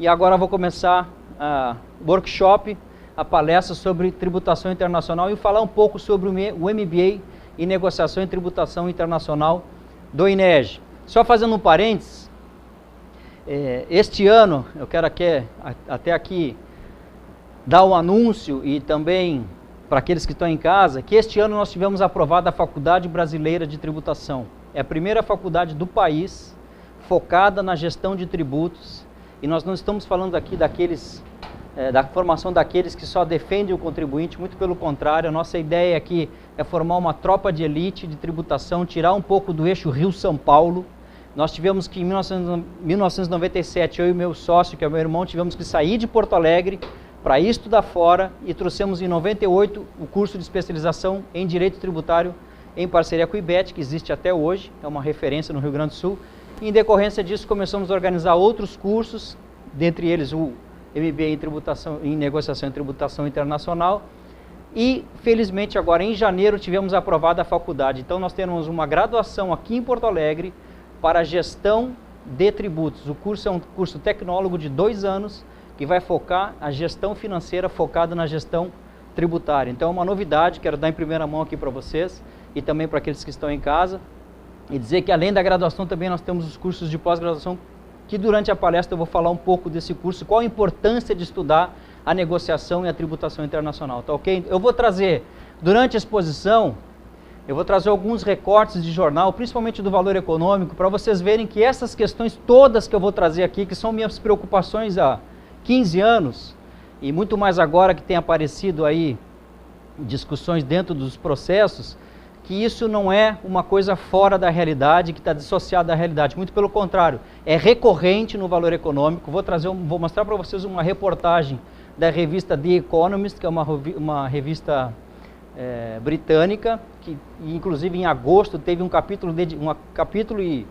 e agora vou começar o workshop, a palestra sobre tributação internacional e falar um pouco sobre o MBA em negociação e tributação internacional do INEG. Só fazendo um parênteses, este ano, eu quero até aqui dar um anúncio e também para aqueles que estão em casa, que este ano nós tivemos aprovada a Faculdade Brasileira de Tributação. É a primeira faculdade do país focada na gestão de tributos, e nós não estamos falando aqui da formação daqueles que só defendem o contribuinte, muito pelo contrário, a nossa ideia aqui é formar uma tropa de elite de tributação, tirar um pouco do eixo Rio-São Paulo. Nós tivemos que, em 1997, eu e meu sócio, que é meu irmão, tivemos que sair de Porto Alegre para ir estudar fora, e trouxemos em 98 o curso de especialização em Direito Tributário em parceria com o IBET, que existe até hoje, é uma referência no Rio Grande do Sul. E, em decorrência disso, começamos a organizar outros cursos, dentre eles o MBA em Negociação e Tributação Internacional, e, felizmente, agora em janeiro tivemos aprovada a faculdade. Então, nós temos uma graduação aqui em Porto Alegre para gestão de tributos. O curso é um curso tecnólogo de 2 anos, que vai focar a gestão financeira focada na gestão tributária. Então é uma novidade, quero dar em primeira mão aqui para vocês e também para aqueles que estão em casa, e dizer que além da graduação também nós temos os cursos de pós-graduação, que durante a palestra eu vou falar um pouco desse curso, qual a importância de estudar a negociação e a tributação internacional, tá ok? Eu vou trazer, durante a exposição, eu vou trazer alguns recortes de jornal, principalmente do Valor Econômico, para vocês verem que essas questões todas que eu vou trazer aqui, que são minhas preocupações há 15 anos, e muito mais agora que tem aparecido aí discussões dentro dos processos, que isso não é uma coisa fora da realidade, que está dissociada da realidade, muito pelo contrário, é recorrente no Valor Econômico. Vou mostrar para vocês uma reportagem da revista The Economist, que é uma revista britânica, que inclusive em agosto teve um capítulo e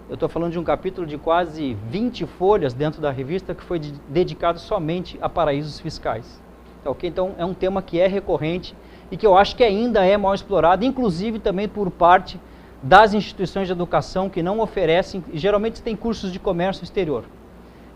eu estou falando de um capítulo de quase 20 folhas dentro da revista, que foi dedicado somente a paraísos fiscais. Tá, okay? Então é um tema que é recorrente e que eu acho que ainda é mal explorado, inclusive também por parte das instituições de educação que não oferecem, geralmente tem cursos de comércio exterior,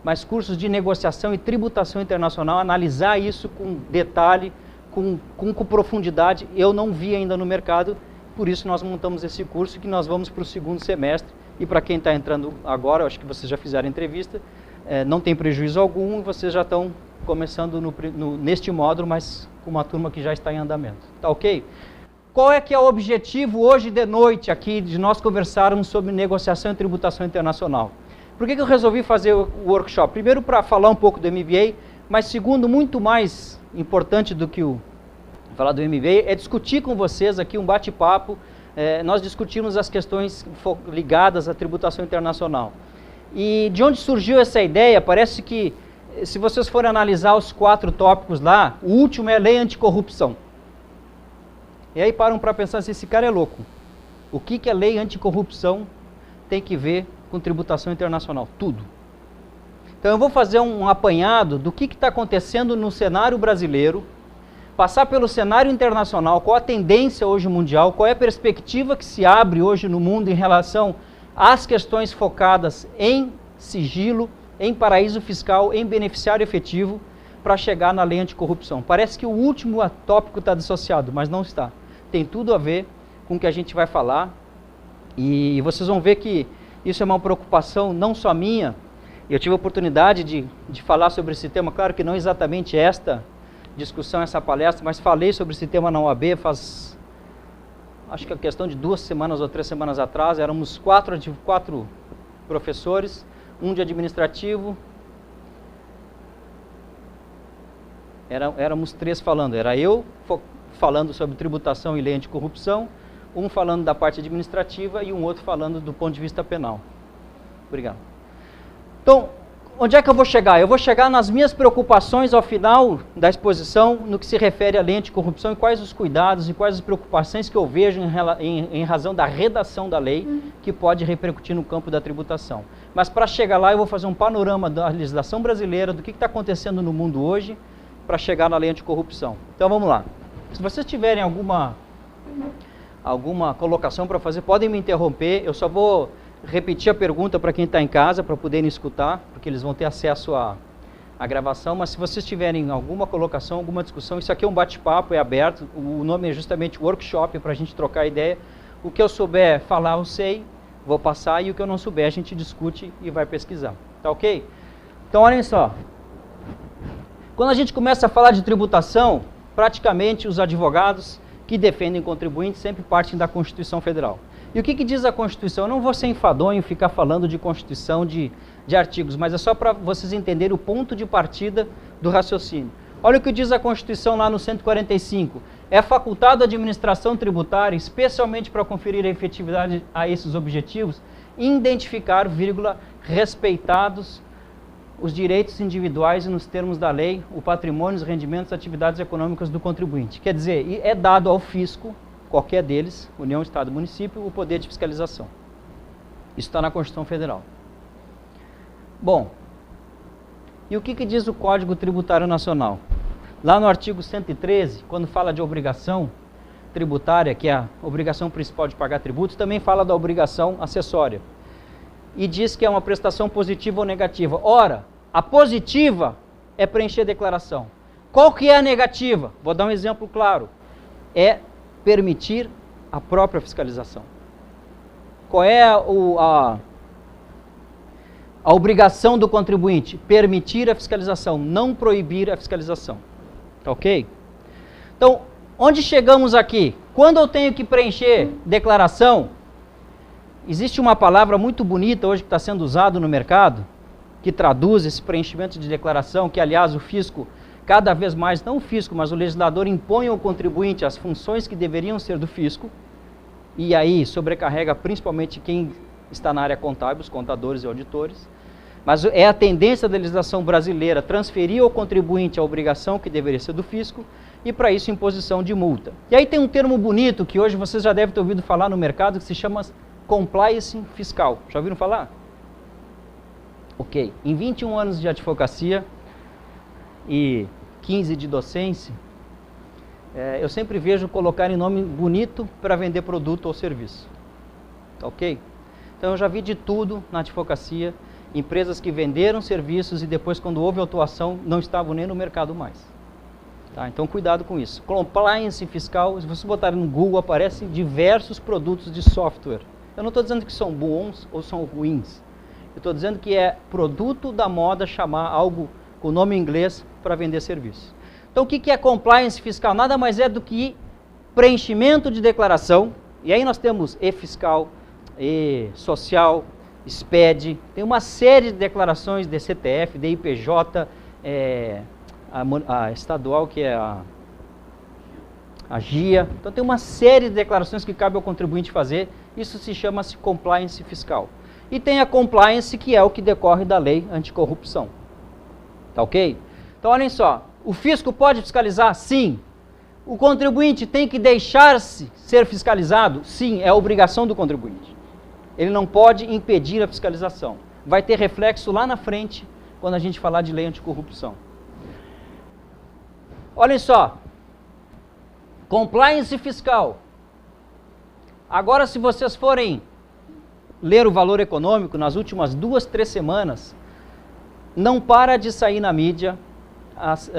mas cursos de negociação e tributação internacional, analisar isso com detalhe, com profundidade, eu não vi ainda no mercado, por isso nós montamos esse curso que nós vamos para o 2º semestre. E para quem está entrando agora, eu acho que vocês já fizeram a entrevista, não tem prejuízo algum, vocês já estão começando neste módulo, mas com uma turma que já está em andamento. Tá ok? Qual é que é o objetivo hoje de noite aqui de nós conversarmos sobre negociação e tributação internacional? Por que eu resolvi fazer o workshop? Primeiro, para falar um pouco do MBA, mas segundo, muito mais importante do que falar do MBA, é discutir com vocês aqui um bate-papo. Nós discutimos as questões ligadas à tributação internacional. E de onde surgiu essa ideia? Parece que, se vocês forem analisar os 4 tópicos lá, o último é lei anticorrupção. E aí param para pensar assim, esse cara é louco. O que a lei anticorrupção tem que ver com tributação internacional? Tudo. Então eu vou fazer um apanhado do que está acontecendo no cenário brasileiro, passar pelo cenário internacional, qual a tendência hoje mundial, qual é a perspectiva que se abre hoje no mundo em relação às questões focadas em sigilo, em paraíso fiscal, em beneficiário efetivo, para chegar na lei anticorrupção. Parece que o último tópico está dissociado, mas não está. Tem tudo a ver com o que a gente vai falar, e vocês vão ver que isso é uma preocupação não só minha. Eu tive a oportunidade de falar sobre esse tema, claro que não exatamente esta discussão, essa palestra, mas falei sobre esse tema na OAB acho que a questão de 2 semanas ou 3 semanas atrás. Éramos 4 professores, um de administrativo, éramos 3 falando, era eu falando sobre tributação e lei anticorrupção, um falando da parte administrativa e um outro falando do ponto de vista penal. Obrigado. Então, onde é que eu vou chegar? Eu vou chegar nas minhas preocupações ao final da exposição, no que se refere à lei anticorrupção, e quais os cuidados e quais as preocupações que eu vejo em razão da redação da lei, que pode repercutir no campo da tributação. Mas para chegar lá eu vou fazer um panorama da legislação brasileira, do que está acontecendo no mundo hoje, para chegar na lei anticorrupção. Então vamos lá. Se vocês tiverem alguma colocação para fazer, podem me interromper, eu só vou repetir a pergunta para quem está em casa, para poderem escutar, porque eles vão ter acesso a gravação, mas se vocês tiverem alguma colocação, alguma discussão, isso aqui é um bate-papo, é aberto, o nome é justamente workshop para a gente trocar ideia. O que eu souber falar, eu sei, vou passar, e o que eu não souber, a gente discute e vai pesquisar. Tá ok? Então, olhem só. Quando a gente começa a falar de tributação, praticamente os advogados que defendem contribuintes sempre partem da Constituição Federal. E o que diz a Constituição? Eu não vou ser enfadonho ficar falando de Constituição, de artigos, mas é só para vocês entenderem o ponto de partida do raciocínio. Olha o que diz a Constituição lá no 145. É facultado à administração tributária, especialmente para conferir a efetividade a esses objetivos, identificar, respeitados os direitos individuais e nos termos da lei, o patrimônio, os rendimentos, atividades econômicas do contribuinte. Quer dizer, é dado ao fisco, qualquer deles, União, Estado, Município, o poder de fiscalização. Isso está na Constituição Federal. Bom, e o que diz o Código Tributário Nacional? Lá no artigo 113, quando fala de obrigação tributária, que é a obrigação principal de pagar tributos, também fala da obrigação acessória. E diz que é uma prestação positiva ou negativa. Ora, a positiva é preencher a declaração. Qual que é a negativa? Vou dar um exemplo claro. É permitir a própria fiscalização. Qual é a obrigação do contribuinte? Permitir a fiscalização, não proibir a fiscalização. Ok? Então, onde chegamos aqui? Quando eu tenho que preencher declaração, existe uma palavra muito bonita hoje que está sendo usada no mercado, que traduz esse preenchimento de declaração, que aliás o fisco, cada vez mais, não o fisco, mas o legislador impõe ao contribuinte as funções que deveriam ser do fisco, e aí sobrecarrega principalmente quem está na área contábil, os contadores e auditores. Mas é a tendência da legislação brasileira transferir ao contribuinte a obrigação que deveria ser do fisco, e para isso imposição de multa. E aí tem um termo bonito que hoje vocês já devem ter ouvido falar no mercado, que se chama compliance fiscal. Já ouviram falar? Ok. Em 21 anos de advocacia e 15 de docência, eu sempre vejo colocarem nome bonito para vender produto ou serviço. Ok? Então eu já vi de tudo na advocacia, empresas que venderam serviços e depois, quando houve autuação, não estavam nem no mercado mais. Tá? Então cuidado com isso. Compliance fiscal, se vocês botarem no Google, aparecem diversos produtos de software. Eu não estou dizendo que são bons ou são ruins. Eu estou dizendo que é produto da moda chamar algo com nome em inglês para vender serviço. Então o que é compliance fiscal? Nada mais é do que preenchimento de declaração. E aí nós temos e-fiscal, e-social, SPED, tem uma série de declarações de CTF, de IPJ, a estadual, que é a GIA. Então tem uma série de declarações que cabe ao contribuinte fazer. Isso se chama-se compliance fiscal. E tem a compliance, que é o que decorre da lei anticorrupção. Tá ok? Então olhem só, o fisco pode fiscalizar? Sim. O contribuinte tem que deixar-se ser fiscalizado? Sim, é a obrigação do contribuinte. Ele não pode impedir a fiscalização. Vai ter reflexo lá na frente, quando a gente falar de lei anticorrupção. Olhem só, compliance fiscal. Agora, se vocês forem ler o Valor Econômico, nas últimas 2, 3 semanas, não para de sair na mídia as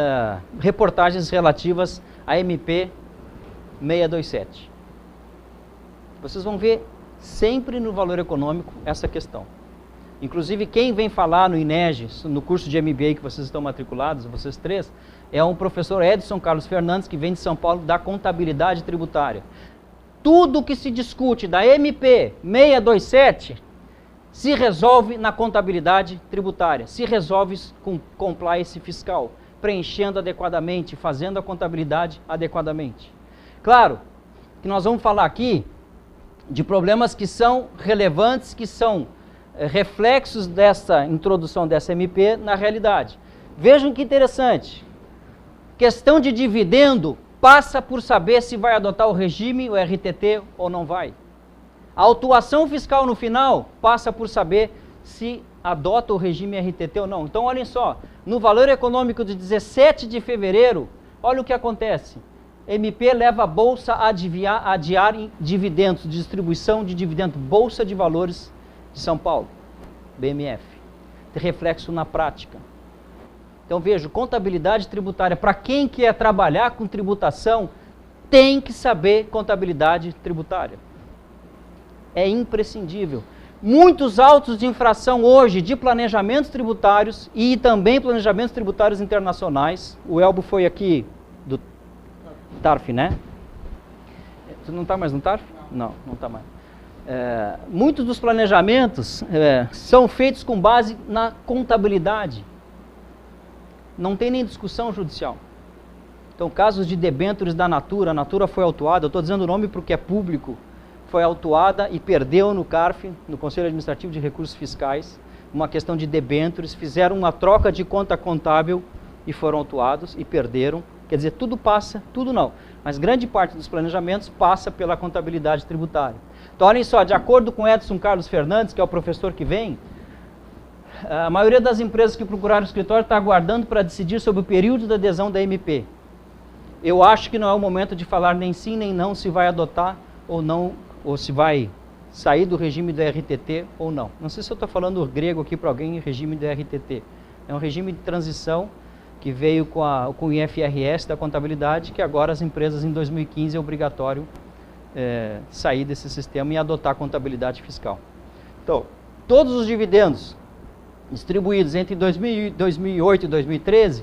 reportagens relativas à MP 627. Vocês vão ver sempre no Valor Econômico essa questão. Inclusive, quem vem falar no INEGE, no curso de MBA que vocês estão matriculados, vocês três, é um professor Edson Carlos Fernandes, que vem de São Paulo, da contabilidade tributária. Tudo que se discute da MP 627 se resolve na contabilidade tributária, se resolve com compliance fiscal, preenchendo adequadamente, fazendo a contabilidade adequadamente. Claro que nós vamos falar aqui de problemas que são relevantes, que são reflexos dessa introdução dessa MP na realidade. Vejam que interessante. Questão de dividendo passa por saber se vai adotar o regime, o RTT, ou não vai. A autuação fiscal no final passa por saber se adota o regime RTT ou não. Então, olhem só, no Valor Econômico de 17 de fevereiro, olha o que acontece. MP leva a Bolsa a adiar dividendos, distribuição de dividendos, Bolsa de Valores de São Paulo, BMF. Tem reflexo na prática. Então veja, contabilidade tributária, para quem quer trabalhar com tributação, tem que saber contabilidade tributária. É imprescindível. Muitos autos de infração hoje de planejamentos tributários e também planejamentos tributários internacionais. O Elbo foi aqui do TARF, né? Você não está mais no TARF? Não está mais. Muitos dos planejamentos são feitos com base na contabilidade. Não tem nem discussão judicial. Então, casos de debêntures da Natura, a Natura foi autuada, eu estou dizendo o nome porque é público, foi autuada e perdeu no CARF, no Conselho Administrativo de Recursos Fiscais, uma questão de debêntures, fizeram uma troca de conta contábil e foram autuados e perderam. Quer dizer, tudo passa, tudo não, mas grande parte dos planejamentos passa pela contabilidade tributária. Então, olhem só, de acordo com Edson Carlos Fernandes, que é o professor que vem, a maioria das empresas que procuraram o escritório está aguardando para decidir sobre o período de adesão da MP. Eu acho que não é o momento de falar nem sim nem não se vai adotar ou não, ou se vai sair do regime do RTT ou não. Não sei se eu estou falando grego aqui para alguém em regime do RTT. É um regime de transição que veio com o IFRS da contabilidade, que agora as empresas em 2015 é obrigatório sair desse sistema e adotar a contabilidade fiscal. Então, todos os dividendos distribuídos entre 2008 e 2013,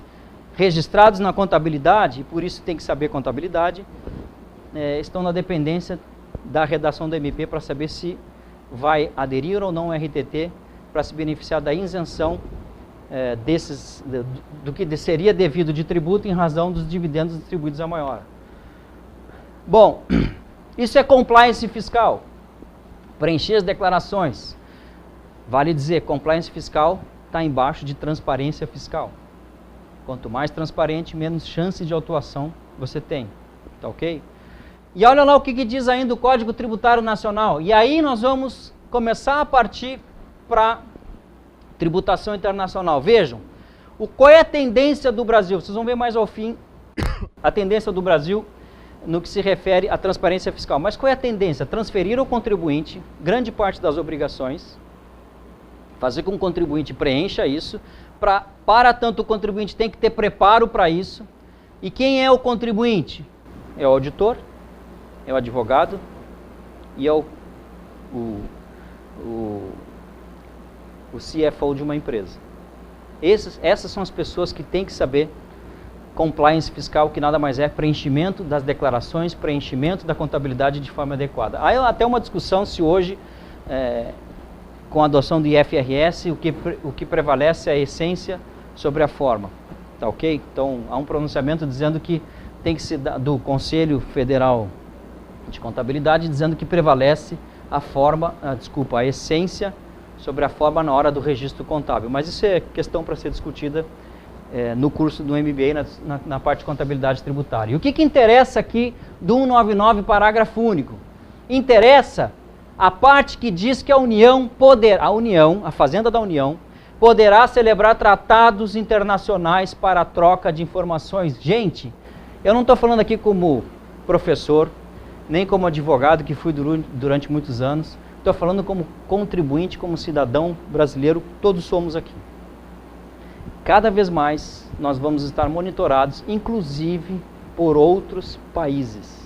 registrados na contabilidade, e por isso tem que saber contabilidade, estão na dependência da redação do MP para saber se vai aderir ou não ao RTT para se beneficiar da isenção do que seria devido de tributo em razão dos dividendos distribuídos a maior. Bom, isso é compliance fiscal. Preencher as declarações. Vale dizer, compliance fiscal está embaixo de transparência fiscal. Quanto mais transparente, menos chance de autuação você tem. Tá ok? E olha lá o que diz ainda o Código Tributário Nacional. E aí nós vamos começar a partir para tributação internacional. Vejam, qual é a tendência do Brasil? Vocês vão ver mais ao fim a tendência do Brasil no que se refere à transparência fiscal. Mas qual é a tendência? Transferir ao contribuinte grande parte das obrigações, fazer com que o contribuinte preencha isso, para tanto o contribuinte tem que ter preparo para isso. E quem é o contribuinte? É o auditor, é o advogado e é o CFO de uma empresa. Essas são as pessoas que têm que saber compliance fiscal, que nada mais é preenchimento das declarações, preenchimento da contabilidade de forma adequada. Há até uma discussão se hoje, com a adoção do IFRS, o que prevalece é a essência sobre a forma. Tá ok? Então, há um pronunciamento dizendo que tem que ser do Conselho Federal de Contabilidade, dizendo que prevalece a forma, a essência sobre a forma na hora do registro contábil. Mas isso é questão para ser discutida no curso do MBA, na parte de contabilidade tributária. E o que interessa aqui do 199, parágrafo único? Interessa a parte que diz que a Fazenda da União, poderá celebrar tratados internacionais para a troca de informações. Gente, eu não estou falando aqui como professor, nem como advogado, que fui durante muitos anos. Estou falando como contribuinte, como cidadão brasileiro, todos somos aqui. Cada vez mais nós vamos estar monitorados, inclusive por outros países.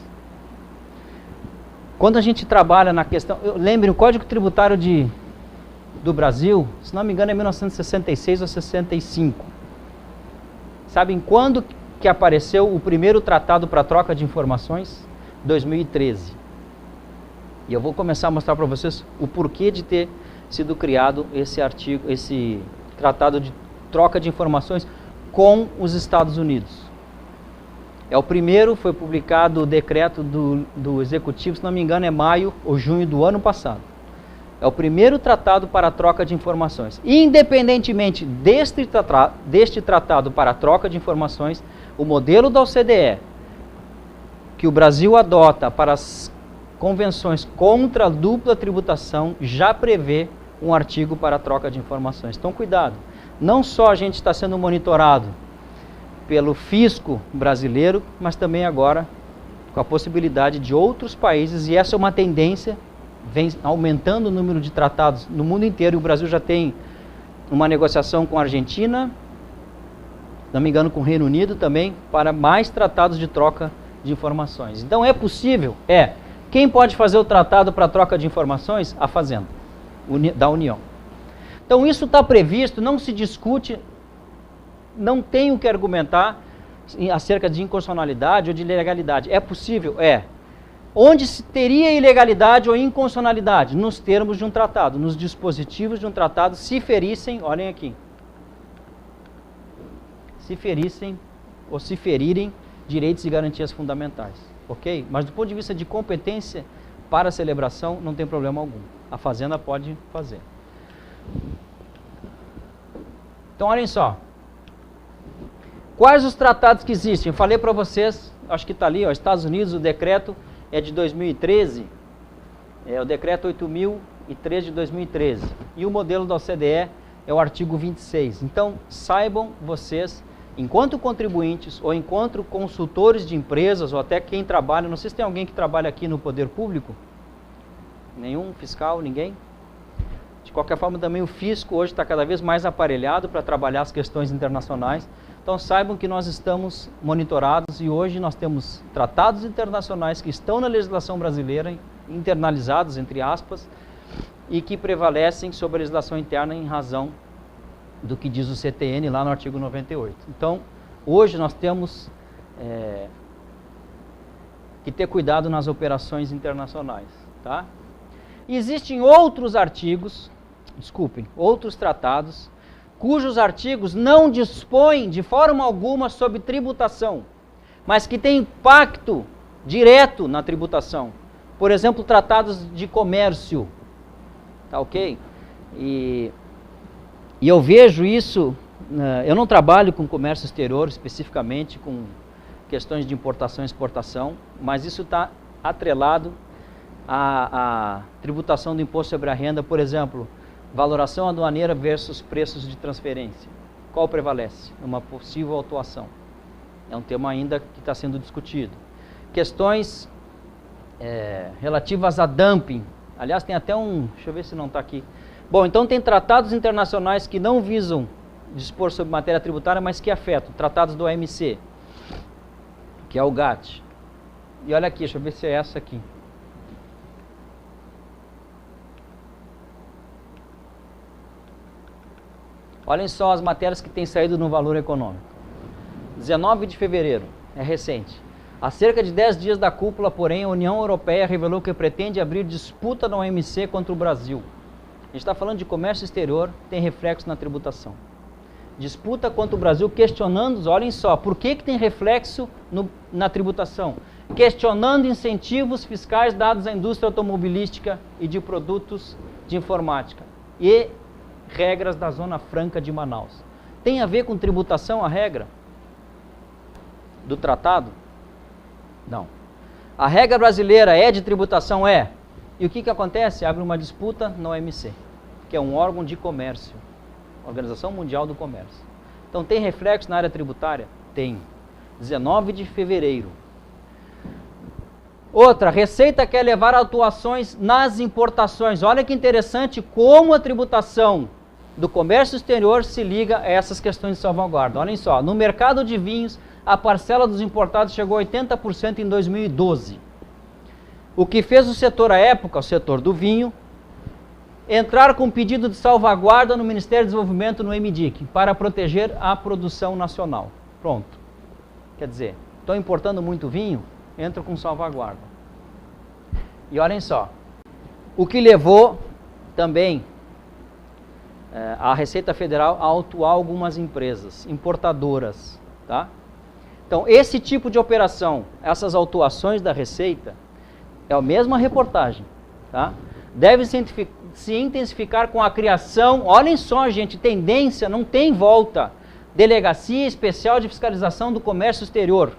Quando a gente trabalha na questão... Lembrem, o Código Tributário do Brasil, se não me engano, é 1966 ou 65. Sabem quando que apareceu o primeiro tratado para troca de informações? 2013. E eu vou começar a mostrar para vocês o porquê de ter sido criado esse tratado de troca de informações com os Estados Unidos. É o primeiro, foi publicado o decreto do Executivo, se não me engano é maio ou junho do ano passado. É o primeiro tratado para a troca de informações. Independentemente deste tratado para a troca de informações, o modelo da OCDE, que o Brasil adota para as convenções contra a dupla tributação, já prevê um artigo para a troca de informações. Então, cuidado. Não só a gente está sendo monitorado pelo fisco brasileiro, mas também agora com a possibilidade de outros países, e essa é uma tendência, vem aumentando o número de tratados no mundo inteiro, e o Brasil já tem uma negociação com a Argentina, não me engano, com o Reino Unido também, para mais tratados de troca de informações. Então é possível? É. Quem pode fazer o tratado para troca de informações? A Fazenda, da União. Então isso está previsto, não se discute, não tenho que argumentar acerca de inconstitucionalidade ou de ilegalidade. É possível? É. Onde se teria ilegalidade ou inconstitucionalidade? Nos termos de um tratado, nos dispositivos de um tratado, se ferissem, olhem aqui, se ferissem ou se ferirem direitos e garantias fundamentais, ok? Mas do ponto de vista de competência para a celebração, não tem problema algum. A Fazenda pode fazer. Então, olhem só. Quais os tratados que existem? Eu falei para vocês, acho que está ali, ó, Estados Unidos, o decreto é de 2013, é o decreto 8.003 de 2013. E o modelo da OCDE é o artigo 26. Então, saibam vocês, enquanto contribuintes ou enquanto consultores de empresas ou até quem trabalha, não sei se tem alguém que trabalha aqui no poder público, nenhum fiscal, ninguém? De qualquer forma, também o fisco hoje está cada vez mais aparelhado para trabalhar as questões internacionais. Então saibam que nós estamos monitorados e hoje nós temos tratados internacionais que estão na legislação brasileira, internalizados, entre aspas, e que prevalecem sobre a legislação interna em razão do que diz o CTN lá no artigo 98. Então, hoje nós temos que ter cuidado nas operações internacionais, tá? E existem outros artigos, outros tratados, cujos artigos não dispõem de forma alguma sobre tributação, mas que têm impacto direto na tributação. Por exemplo, tratados de comércio, tá ok? E eu vejo isso, eu não trabalho com comércio exterior especificamente, com questões de importação e exportação, mas isso está atrelado à tributação do imposto sobre a renda, por exemplo, valoração aduaneira versus preços de transferência. Qual prevalece? Uma possível autuação. É um tema ainda que está sendo discutido. Questões relativas a dumping. Aliás, tem até deixa eu ver se não está aqui. Bom, então tem tratados internacionais que não visam dispor sobre matéria tributária, mas que afetam. Tratados do OMC, que é o GATT. E olha aqui, deixa eu ver se é essa aqui. Olhem só as matérias que têm saído no Valor Econômico. 19 de fevereiro, é recente. Há cerca de 10 dias da cúpula, porém, a União Europeia revelou que pretende abrir disputa na OMC contra o Brasil. A gente está falando de comércio exterior, tem reflexo na tributação. Disputa contra o Brasil, questionando, olhem só, por que tem reflexo na tributação? Questionando incentivos fiscais dados à indústria automobilística e de produtos de informática. E regras da Zona Franca de Manaus. Tem a ver com tributação a regra do tratado? Não. A regra brasileira é de tributação? É. E o que acontece? Abre uma disputa na OMC, que é um órgão de comércio, Organização Mundial do Comércio. Então tem reflexo na área tributária? Tem. 19 de fevereiro. Outra, Receita quer levar autuações nas importações. Olha que interessante como a tributação do comércio exterior se liga a essas questões de salvaguarda. Olhem só, no mercado de vinhos, a parcela dos importados chegou a 80% em 2012. O que fez o setor à época, o setor do vinho, entrar com pedido de salvaguarda no Ministério do Desenvolvimento, no MDIC, para proteger a produção nacional. Pronto. Quer dizer, estão importando muito vinho, entra com salvaguarda. E olhem só, o que levou também a Receita Federal a autuar algumas empresas importadoras, tá? Então, esse tipo de operação, essas autuações da Receita, é a mesma reportagem, tá? Deve se intensificar com a criação, olhem só, gente, tendência, não tem volta, Delegacia Especial de Fiscalização do Comércio Exterior.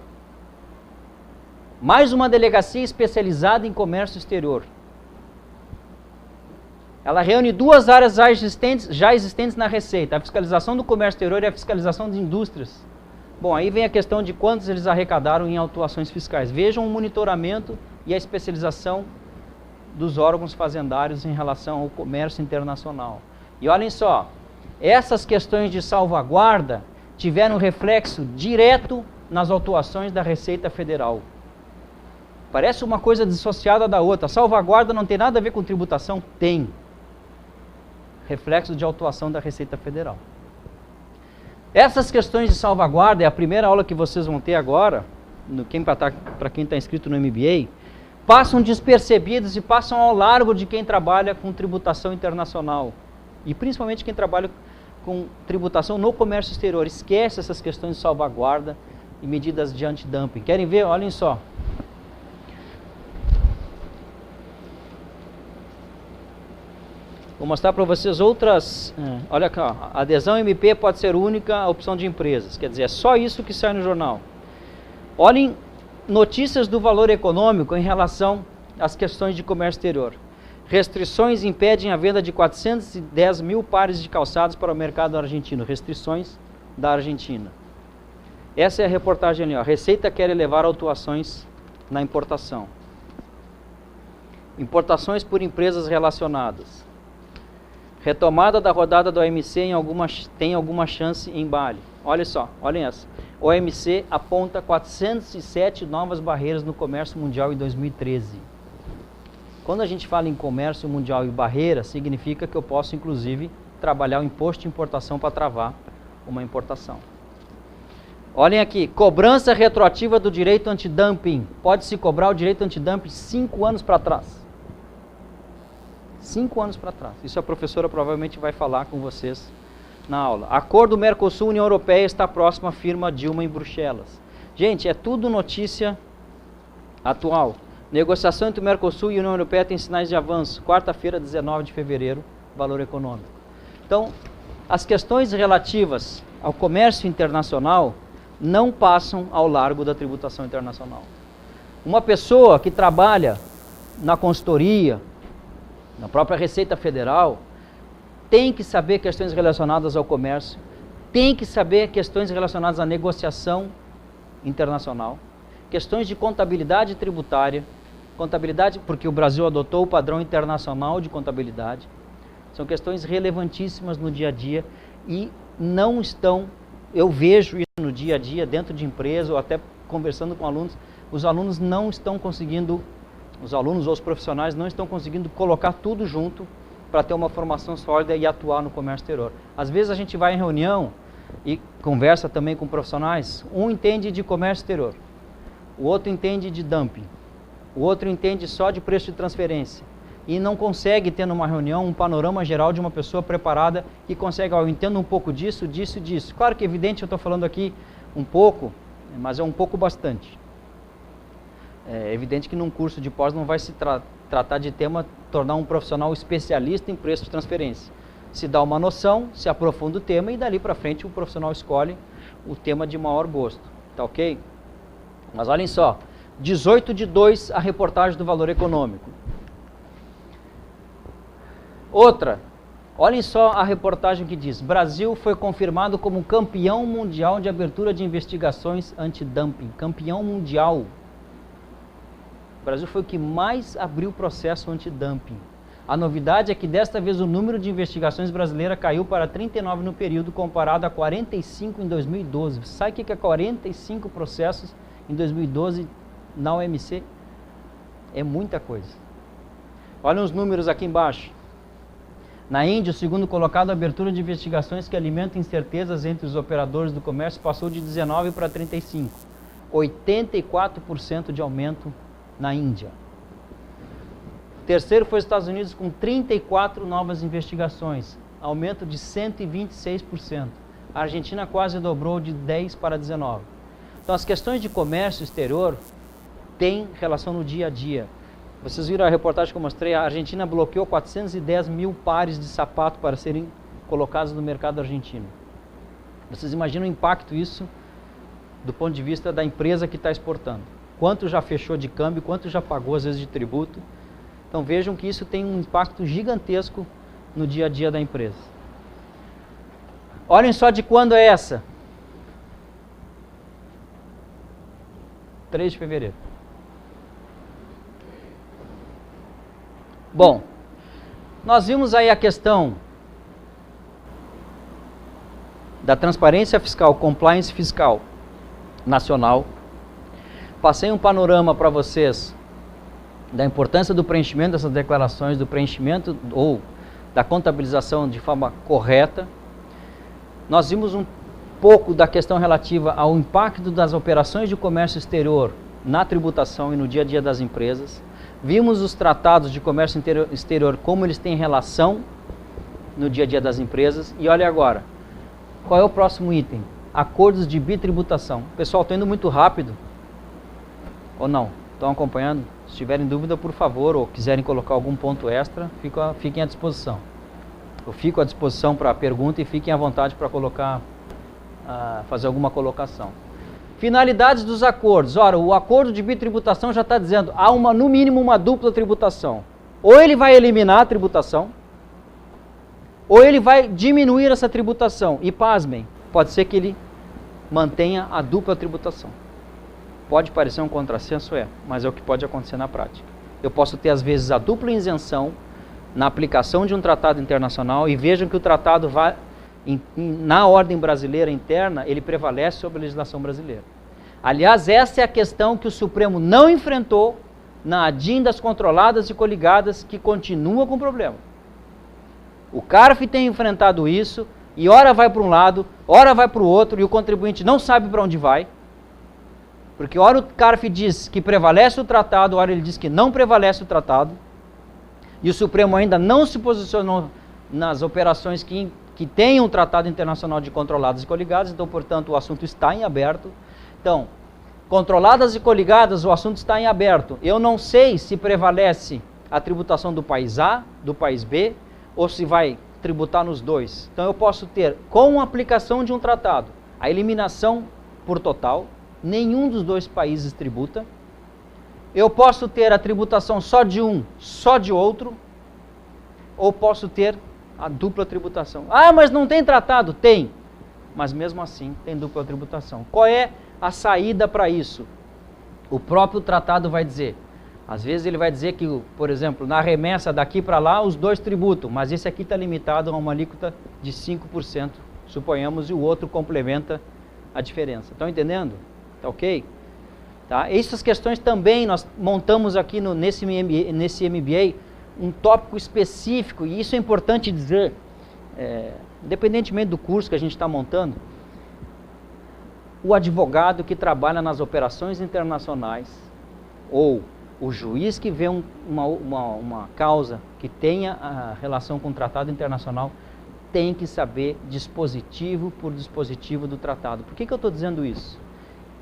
Mais uma delegacia especializada em comércio exterior. Ela reúne duas áreas já existentes na Receita, a fiscalização do comércio exterior e a fiscalização de indústrias. Bom, aí vem a questão de quantos eles arrecadaram em autuações fiscais. Vejam o monitoramento e a especialização dos órgãos fazendários em relação ao comércio internacional. E olhem só, essas questões de salvaguarda tiveram reflexo direto nas autuações da Receita Federal. Parece uma coisa dissociada da outra. A salvaguarda não tem nada a ver com tributação? Tem. Reflexo de autuação da Receita Federal. Essas questões de salvaguarda, é a primeira aula que vocês vão ter agora, para quem está inscrito no MBA, passam despercebidos e passam ao largo de quem trabalha com tributação internacional. E principalmente quem trabalha com tributação no comércio exterior. Esquece essas questões de salvaguarda e medidas de antidumping. Querem ver? Olhem só. Vou mostrar para vocês outras. Olha aqui, ó. Adesão MP pode ser única opção de empresas. Quer dizer, é só isso que sai no jornal. Olhem notícias do Valor Econômico em relação às questões de comércio exterior. Restrições impedem a venda de 410 mil pares de calçados para o mercado argentino. Restrições da Argentina. Essa é a reportagem ali, ó. Receita quer elevar autuações na importação. Importações por empresas relacionadas. Retomada da rodada do OMC tem alguma chance em Bali. Olha só, olhem essa. O OMC aponta 407 novas barreiras no comércio mundial em 2013. Quando a gente fala em comércio mundial e barreira, significa que eu posso, inclusive, trabalhar o imposto de importação para travar uma importação. Olhem aqui, cobrança retroativa do direito antidumping. Pode-se cobrar o direito antidumping 5 anos para trás. 5 anos para trás. Isso a professora provavelmente vai falar com vocês na aula. Acordo Mercosul-União Europeia está próximo à firma Dilma em Bruxelas. Gente, é tudo notícia atual. Negociação entre o Mercosul e a União Europeia tem sinais de avanço. Quarta-feira, 19 de fevereiro, Valor Econômico. Então, as questões relativas ao comércio internacional não passam ao largo da tributação internacional. Uma pessoa que trabalha na consultoria, na própria Receita Federal, tem que saber questões relacionadas ao comércio, tem que saber questões relacionadas à negociação internacional, questões de contabilidade tributária, contabilidade, porque o Brasil adotou o padrão internacional de contabilidade, são questões relevantíssimas no dia a dia e não estão, eu vejo isso no dia a dia, dentro de empresa ou até conversando com alunos, os alunos não estão conseguindo, os alunos ou os profissionais não estão conseguindo colocar tudo junto para ter uma formação sólida e atuar no comércio exterior. Às vezes a gente vai em reunião e conversa também com profissionais, um entende de comércio exterior, o outro entende de dumping, o outro entende só de preço de transferência e não consegue ter numa reunião um panorama geral de uma pessoa preparada que consegue, ó, eu entendo um pouco disso, disso e disso. Claro que é evidente, eu estou falando aqui um pouco, mas é um pouco bastante. É evidente que num curso de pós não vai se tratar de tema, tornar um profissional especialista em preço de transferência. Se dá uma noção, se aprofunda o tema e dali para frente o profissional escolhe o tema de maior gosto. Tá ok? Mas olhem só, 18/2 a reportagem do Valor Econômico. Outra, olhem só a reportagem que diz: Brasil foi confirmado como campeão mundial de abertura de investigações antidumping. Campeão mundial. O Brasil foi o que mais abriu processo antidumping. A novidade é que desta vez o número de investigações brasileiras caiu para 39 no período, comparado a 45 em 2012. Sabe o que é 45 processos em 2012 na OMC? É muita coisa. Olha os números aqui embaixo. Na Índia, o segundo colocado, a abertura de investigações que alimentam incertezas entre os operadores do comércio passou de 19 para 35. 84% de aumento na Índia. Terceiro foi os Estados Unidos com 34 novas investigações, aumento de 126%. A Argentina quase dobrou de 10 para 19. Então as questões de comércio exterior têm relação no dia a dia. Vocês viram a reportagem que eu mostrei, a Argentina bloqueou 410 mil pares de sapato para serem colocados no mercado argentino. Vocês imaginam o impacto isso do ponto de vista da empresa que está exportando? Quanto já fechou de câmbio, quanto já pagou às vezes de tributo. Então vejam que isso tem um impacto gigantesco no dia a dia da empresa. Olhem só de quando é essa. 3 de fevereiro. Bom, nós vimos aí a questão da transparência fiscal, compliance fiscal nacional. Passei um panorama para vocês da importância do preenchimento dessas declarações, do preenchimento ou da contabilização de forma correta. Nós vimos um pouco da questão relativa ao impacto das operações de comércio exterior na tributação e no dia a dia das empresas. Vimos os tratados de comércio exterior, como eles têm relação no dia a dia das empresas. E olha agora, qual é o próximo item? Acordos de bitributação. Pessoal, estou indo muito rápido ou não? Estão acompanhando? Se tiverem dúvida, por favor, ou quiserem colocar algum ponto extra, fiquem à disposição. Eu fico à disposição para a pergunta e fiquem à vontade para colocar, fazer alguma colocação. Finalidades dos acordos. Ora, o acordo de bitributação já está dizendo, há no mínimo uma dupla tributação. Ou ele vai eliminar a tributação, ou ele vai diminuir essa tributação. E pasmem, pode ser que ele mantenha a dupla tributação. Pode parecer um contrassenso, mas é o que pode acontecer na prática. Eu posso ter, às vezes, a dupla isenção na aplicação de um tratado internacional, e vejam que o tratado vai, na ordem brasileira interna, ele prevalece sobre a legislação brasileira. Aliás, essa é a questão que o Supremo não enfrentou na ADIM das controladas e coligadas, que continua com problema. O CARF tem enfrentado isso, e ora vai para um lado, ora vai para o outro, e o contribuinte não sabe para onde vai. Porque ora o CARF diz que prevalece o tratado, ora ele diz que não prevalece o tratado. E o Supremo ainda não se posicionou nas operações que tenham um tratado internacional de controladas e coligadas, então, portanto, o assunto está em aberto. Então, controladas e coligadas, o assunto está em aberto. Eu não sei se prevalece a tributação do país A, do país B, ou se vai tributar nos dois. Então, eu posso ter, com a aplicação de um tratado, a eliminação por total. Nenhum dos dois países tributa. Eu posso ter a tributação só de um, só de outro, ou posso ter a dupla tributação. Ah, mas não tem tratado? Tem, mas mesmo assim tem dupla tributação. Qual é a saída para isso? O próprio tratado vai dizer. Às vezes ele vai dizer que, por exemplo, na remessa daqui para lá, os dois tributam, mas esse aqui está limitado a uma alíquota de 5%, suponhamos, e o outro complementa a diferença. Estão entendendo? Tá ok? Tá? Essas questões também nós montamos aqui nesse MBA um tópico específico, e isso é importante dizer, independentemente do curso que a gente está montando, o advogado que trabalha nas operações internacionais, ou o juiz que vê uma causa que tenha a relação com o tratado internacional, tem que saber dispositivo por dispositivo do tratado. Por que eu estou dizendo isso?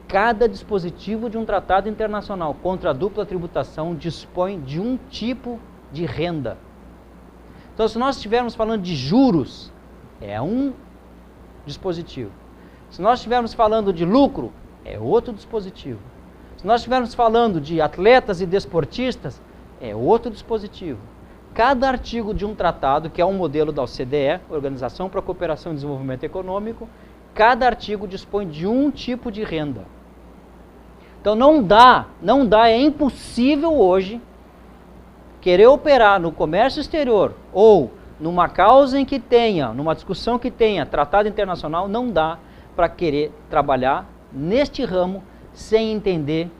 Cada dispositivo de um tratado internacional contra a dupla tributação dispõe de um tipo de renda. Então, se nós estivermos falando de juros, é um dispositivo. Se nós estivermos falando de lucro, é outro dispositivo. Se nós estivermos falando de atletas e desportistas, é outro dispositivo. Cada artigo de um tratado, que é um modelo da OCDE, Organização para a Cooperação e Desenvolvimento Econômico, cada artigo dispõe de um tipo de renda. Então não dá, é impossível hoje querer operar no comércio exterior ou numa causa em que tenha, numa discussão que tenha tratado internacional, não dá para querer trabalhar neste ramo sem entender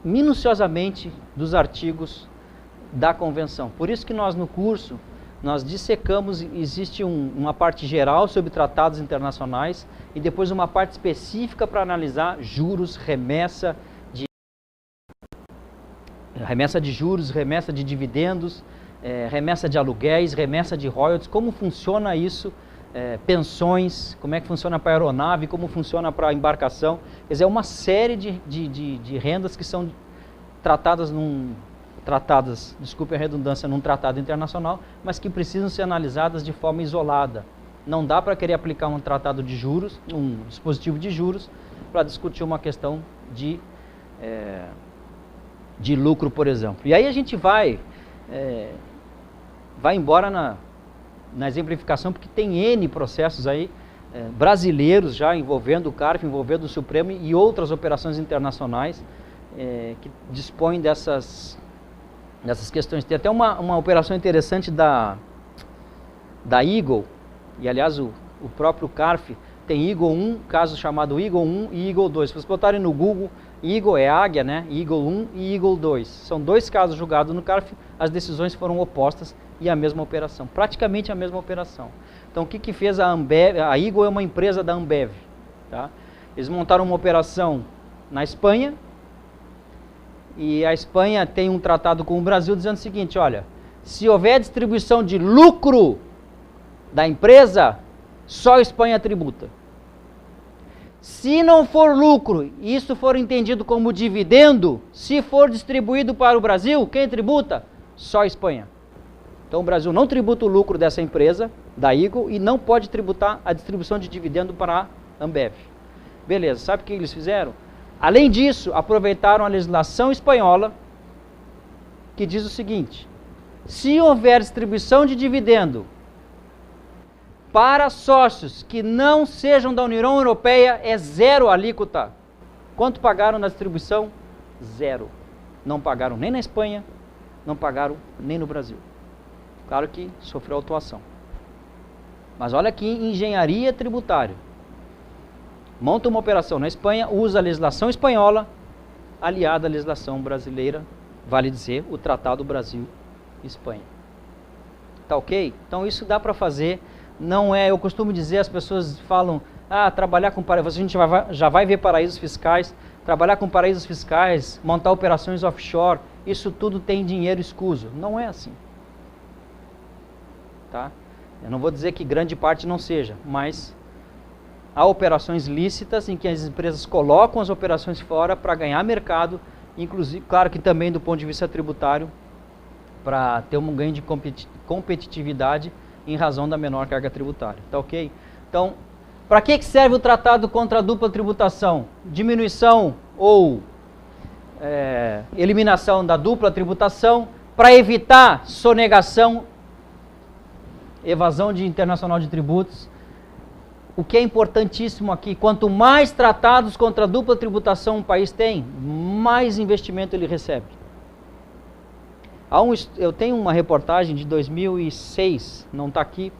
minuciosamente dos artigos da convenção. Por isso que nós no curso, nós dissecamos, existe uma parte geral sobre tratados internacionais e depois uma parte específica para analisar juros, remessa de juros, remessa de dividendos, remessa de aluguéis, remessa de royalties, como funciona isso, pensões, como é que funciona para a aeronave, como funciona para a embarcação. Quer dizer, é uma série de rendas que são tratadas desculpe a redundância, num tratado internacional, mas que precisam ser analisadas de forma isolada. Não dá para querer aplicar um tratado de juros, um dispositivo de juros, para discutir uma questão de lucro, por exemplo. E aí a gente vai embora na exemplificação, porque tem N processos aí brasileiros já envolvendo o CARF, envolvendo o Supremo e outras operações internacionais que dispõem dessas questões. Tem até uma operação interessante da Eagle, E aliás, o próprio CARF tem Eagle 1, caso chamado Eagle 1 e Eagle 2. Se vocês botarem no Google, Eagle é águia, né? Eagle 1 e Eagle 2. São dois casos julgados no CARF, as decisões foram opostas e a mesma operação, praticamente a mesma operação. Então o que fez a Ambev? A Eagle é uma empresa da Ambev, tá? Eles montaram uma operação na Espanha, e a Espanha tem um tratado com o Brasil dizendo o seguinte, olha, se houver distribuição de lucro da empresa, só a Espanha tributa. Se não for lucro, isso for entendido como dividendo, se for distribuído para o Brasil, quem tributa? Só a Espanha. Então o Brasil não tributa o lucro dessa empresa, da Eagle, e não pode tributar a distribuição de dividendo para a Ambev. Beleza, sabe o que eles fizeram? Além disso, aproveitaram a legislação espanhola, que diz o seguinte, se houver distribuição de dividendo para sócios que não sejam da União Europeia, é zero a alíquota. Quanto pagaram na distribuição? Zero. Não pagaram nem na Espanha, não pagaram nem no Brasil. Claro que sofreu autuação. Mas olha que engenharia tributária. Monta uma operação na Espanha, usa a legislação espanhola, aliada à legislação brasileira, vale dizer, o Tratado Brasil-Espanha. Tá ok? Então isso dá para fazer, não é, eu costumo dizer, as pessoas falam, trabalhar com paraísos, a gente já vai ver paraísos fiscais, trabalhar com paraísos fiscais, montar operações offshore, isso tudo tem dinheiro escuso. Não é assim. Tá? Eu não vou dizer que grande parte não seja, mas há operações lícitas em que as empresas colocam as operações fora para ganhar mercado, inclusive, claro que também do ponto de vista tributário, para ter um ganho de competitividade em razão da menor carga tributária. Tá ok? Então, para que serve o tratado contra a dupla tributação? Diminuição ou eliminação da dupla tributação, para evitar sonegação, evasão internacional de tributos. O que é importantíssimo aqui, quanto mais tratados contra a dupla tributação um país tem, mais investimento ele recebe. Eu tenho uma reportagem de 2006, não está aqui,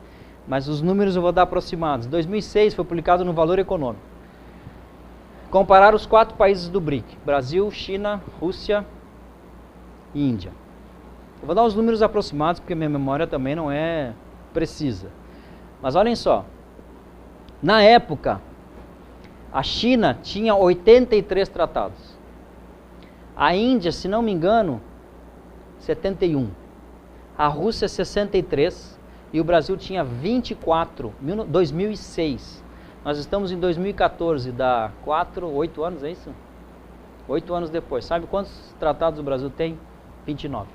mas os números eu vou dar aproximados. 2006 foi publicado no Valor Econômico. Comparar os 4 países do BRIC, Brasil, China, Rússia e Índia. Eu vou dar os números aproximados, porque minha memória também não é precisa. Mas olhem só. Na época, a China tinha 83 tratados. A Índia, se não me engano, 71. A Rússia, 63. E o Brasil tinha 24, 2006. Nós estamos em 2014, dá 8 anos, é isso? 8 anos depois. Sabe quantos tratados o Brasil tem? 29.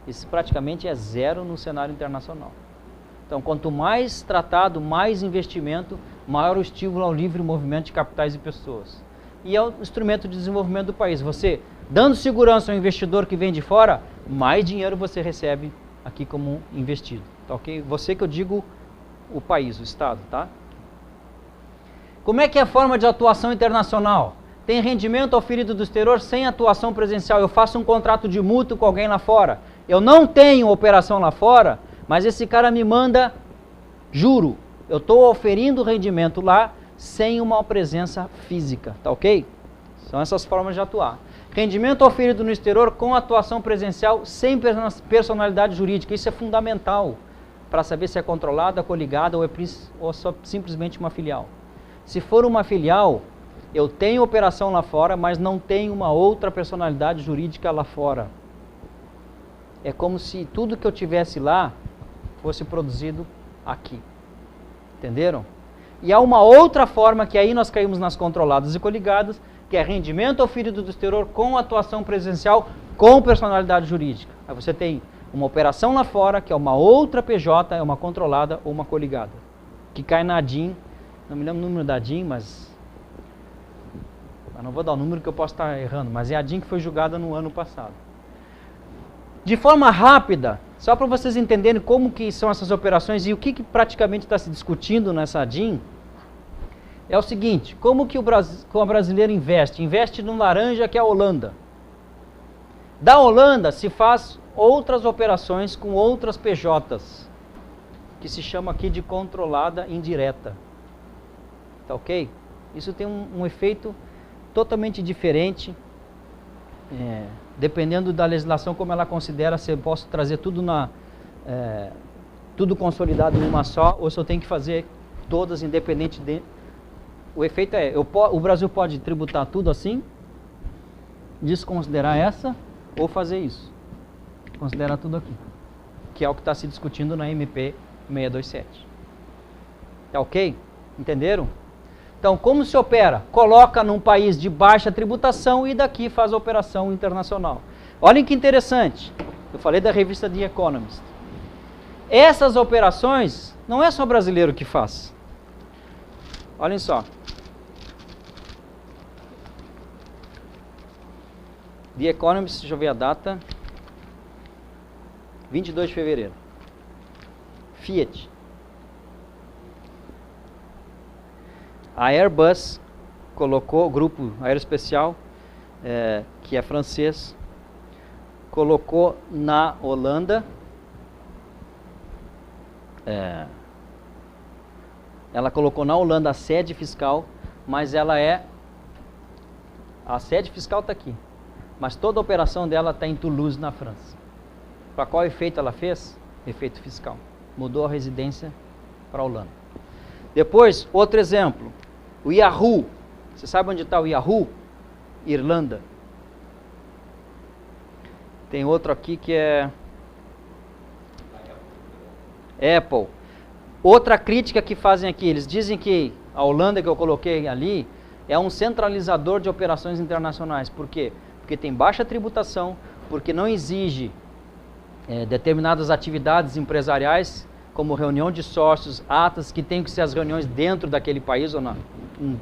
Isso praticamente é zero no cenário internacional. Então, quanto mais tratado, mais investimento, maior o estímulo ao livre movimento de capitais e pessoas. E é o instrumento de desenvolvimento do país. Você, dando segurança ao investidor que vem de fora, mais dinheiro você recebe aqui como investido. Tá ok? Você que eu digo o país, o Estado, tá? Como é que é a forma de atuação internacional? Tem rendimento oferido do exterior sem atuação presencial. Eu faço um contrato de mútuo com alguém lá fora. Eu não tenho operação lá fora, mas esse cara me manda juro. Eu estou oferindo rendimento lá sem uma presença física, tá ok? São essas formas de atuar. Rendimento oferido no exterior com atuação presencial sem personalidade jurídica. Isso é fundamental para saber se é controlada, coligada ou só simplesmente uma filial. Se for uma filial, eu tenho operação lá fora, mas não tenho uma outra personalidade jurídica lá fora. É como se tudo que eu tivesse lá fosse produzido aqui. Entenderam? E há uma outra forma que aí nós caímos nas controladas e coligadas, que é rendimento oferido do exterior com atuação presencial com personalidade jurídica. Aí você tem uma operação lá fora, que é uma outra PJ, é uma controlada ou uma coligada, que cai na DIN, não me lembro o número da DIN, mas eu não vou dar o número que eu posso estar errando, mas é a DIN que foi julgada no ano passado. De forma rápida, só para vocês entenderem como que são essas operações e o que praticamente está se discutindo nessa DIN, é o seguinte, como que o brasileiro investe? Investe no laranja, que é a Holanda. Da Holanda se faz outras operações com outras PJs, que se chama aqui de controlada indireta. Tá ok? Isso tem um efeito totalmente diferente, dependendo da legislação como ela considera, se eu posso trazer tudo tudo consolidado em uma só, ou se eu tenho que fazer todas independente de... O efeito é, o Brasil pode tributar tudo assim, desconsiderar essa, ou fazer isso. Considerar tudo aqui. Que é o que está se discutindo na MP 627. Tá ok? Entenderam? Então, como se opera? Coloca num país de baixa tributação e daqui faz a operação internacional. Olhem que interessante. Eu falei da revista The Economist. Essas operações não é só brasileiro que faz. Olhem só. The Economist, deixa eu ver a data. 22 de fevereiro. Fiat. A Airbus colocou, o grupo aeroespacial, que é francês, colocou na Holanda, ela colocou na Holanda a sede fiscal, mas a sede fiscal está aqui, mas toda a operação dela está em Toulouse, na França. Para qual efeito ela fez? Efeito fiscal. Mudou a residência para a Holanda. Depois, outro exemplo. O Yahoo. Você sabe onde está o Yahoo? Irlanda. Tem outro aqui que é Apple. Outra crítica que fazem aqui, eles dizem que a Holanda que eu coloquei ali é um centralizador de operações internacionais. Por quê? Porque tem baixa tributação, porque não exige determinadas atividades empresariais, como reunião de sócios, atas, que tem que ser as reuniões dentro daquele país ou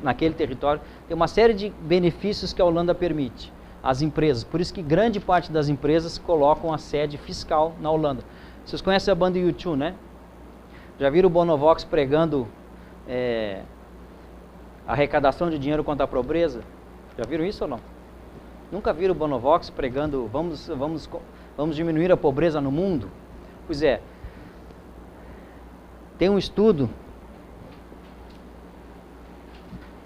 naquele território. Tem uma série de benefícios que a Holanda permite às empresas. Por isso que grande parte das empresas colocam a sede fiscal na Holanda. Vocês conhecem a banda U2, né? Já viram o Bonovox pregando arrecadação de dinheiro contra a pobreza? Já viram isso ou não? Nunca viram o Bonovox pregando vamos diminuir a pobreza no mundo? Pois é. Tem um estudo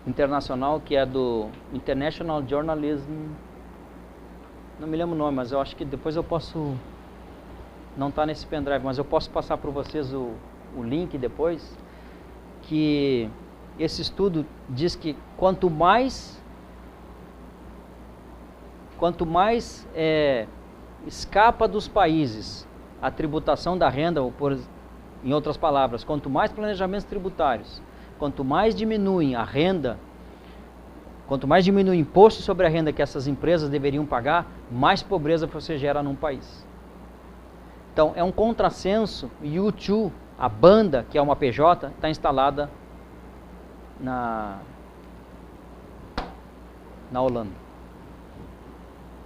internacional que é do International Journalism, não me lembro o nome, mas eu acho que depois eu posso, não está nesse pendrive, mas eu posso passar para vocês o link depois, que esse estudo diz que quanto mais escapa dos países a tributação da renda, em outras palavras, quanto mais planejamentos tributários, quanto mais diminuem a renda, quanto mais diminui o imposto sobre a renda que essas empresas deveriam pagar, mais pobreza você gera num país. Então, é um contrassenso. U2, a banda, que é uma PJ, está instalada na Holanda.